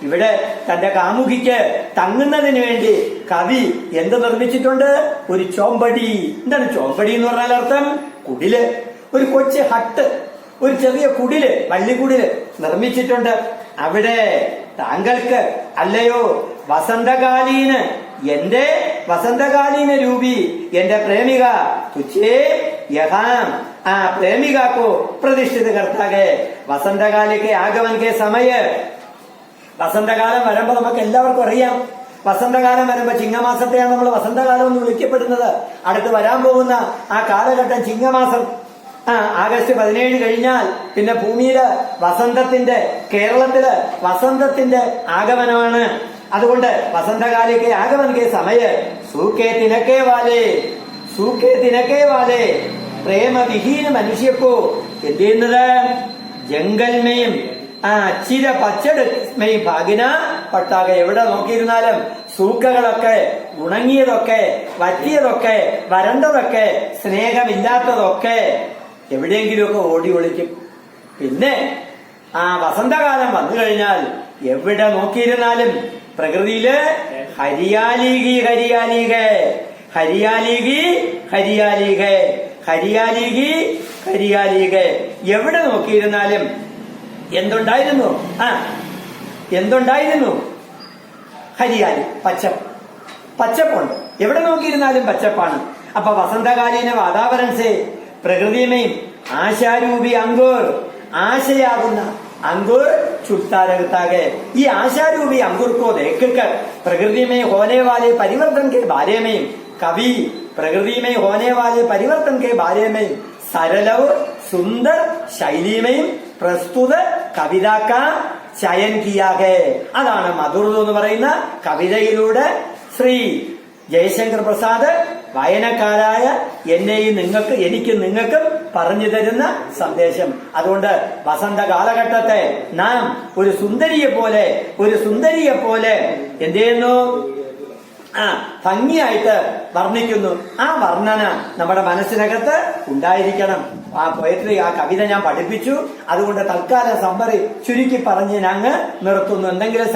ഇവിടെ തന്റെ കാമുകിക്ക് തങ്ങുന്നതിന് വേണ്ടി കവി എന്ത് നിർമ്മിച്ചിട്ടുണ്ട്? ഒരു ചോമ്പടി. എന്താണ് ചോമ്പടി എന്ന് പറഞ്ഞാൽ അർത്ഥം? കുടില്. ഒരു കൊച്ചു ഹട്ട്, ഒരു ചെറിയ കുടില്, വള്ളിക്കുടില് നിർമ്മിച്ചിട്ടുണ്ട്. അവിടെ താങ്കൾക്ക് അല്ലയോ വസന്തകാലീന്, എന്റെ വസന്തകാലീന രൂപി എന്റെ പ്രേമിക തുച്ഛേ യഹാം प्रेमिका को प्रतिष्ठित करता है. വസന്തകാല के आगमन के समय വസന്തകാലം വരുമ്പോ നമുക്ക് എല്ലാവർക്കും അറിയാം. വസന്തകാലം വരുമ്പോ ചിങ്ങമാസത്തെയാണ് നമ്മൾ വസന്തകാലം എന്ന് വിളിക്കപ്പെടുന്നത്. അടുത്ത് വരാൻ പോകുന്ന ആ കാലഘട്ടം ചിങ്ങമാസം. ആഗസ്റ്റ് 17 കഴിഞ്ഞാൽ പിന്നെ ഭൂമിയില് വസന്തത്തിന്റെ, കേരളത്തില് വസന്തത്തിന്റെ ആഗമനമാണ്. അതുകൊണ്ട് വസന്തകാലിക്ക് ആഗമനके समय सूखे तिनके वाले പ്രേമ വിഹീന മനുഷ്യക്കോ എന്ത് ചെയ്യുന്നത്? ജംഗൽമയും ചിര പച്ചടമയും ഭാഗിന പട്ടാക. എവിടെ നോക്കിയിരുന്നാലും സൂക്കകളൊക്കെ, ഉണങ്ങിയതൊക്കെ, വറ്റിയതൊക്കെ, വരണ്ടതൊക്കെ, സ്നേഹമില്ലാത്തതൊക്കെ എവിടെയെങ്കിലുമൊക്കെ ഓടി ഒളിക്കും. പിന്നെ വസന്തകാലം വന്നു കഴിഞ്ഞാൽ എവിടെ നോക്കിയിരുന്നാലും പ്രകൃതിയില് ഹരിയാലികി ഹരിയാലികെ, ഹരിയാലികി ഹരിയാലികെ, ഹരിയാലികി ഹരിയാലികെ. എവിടെ നോക്കിയിരുന്നാലും എന്തുണ്ടായിരുന്നു? എന്തുണ്ടായിരുന്നു? ഹരിയാലി, പച്ചപ്പുണ്ട്. എവിടെ നോക്കിയിരുന്നാലും പച്ചപ്പാണ്. അപ്പൊ വസന്തകാലീന വാതാവരൺ സേ പ്രകൃതിമേയും ആശാരൂപി അങ്കുർ, ആശയാകുന്ന अंगूर छुटता रहता है. ये आशारूपी अंगूर को देखकर प्रकृति में होने वाले परिवर्तन के बारे में कवि प्रकृति में होने वाले परिवर्तन के बारे में सरल और सुंदर शैली में പ്രസ്തുത കവിതാക്ക ചയൻ കിയാകെ. അതാണ് മധുർദു എന്ന് പറയുന്ന കവിതയിലൂടെ ശ്രീ ജയശങ്കർ പ്രസാദ് വായനക്കാരായ എനിക്കും നിങ്ങൾക്കും പറഞ്ഞു തരുന്ന സന്ദേശം. അതുകൊണ്ട് വസന്ത കാലഘട്ടത്തെ നാം ഒരു സുന്ദരിയെ പോലെ എന്ത് ചെയ്യുന്നു? ഭംഗിയായിട്ട് വർണ്ണിക്കുന്നു. ആ വർണ്ണന നമ്മുടെ മനസ്സിനകത്ത് ഉണ്ടായിരിക്കണം. ആ പോയട്രി, ആ കവിത ഞാൻ പഠിപ്പിച്ചു. അതുകൊണ്ട് തൽക്കാലം സമ്മറി ചുരുക്കി പറഞ്ഞ് ഞാൻ നിർത്തുന്നു. എന്തെങ്കിലും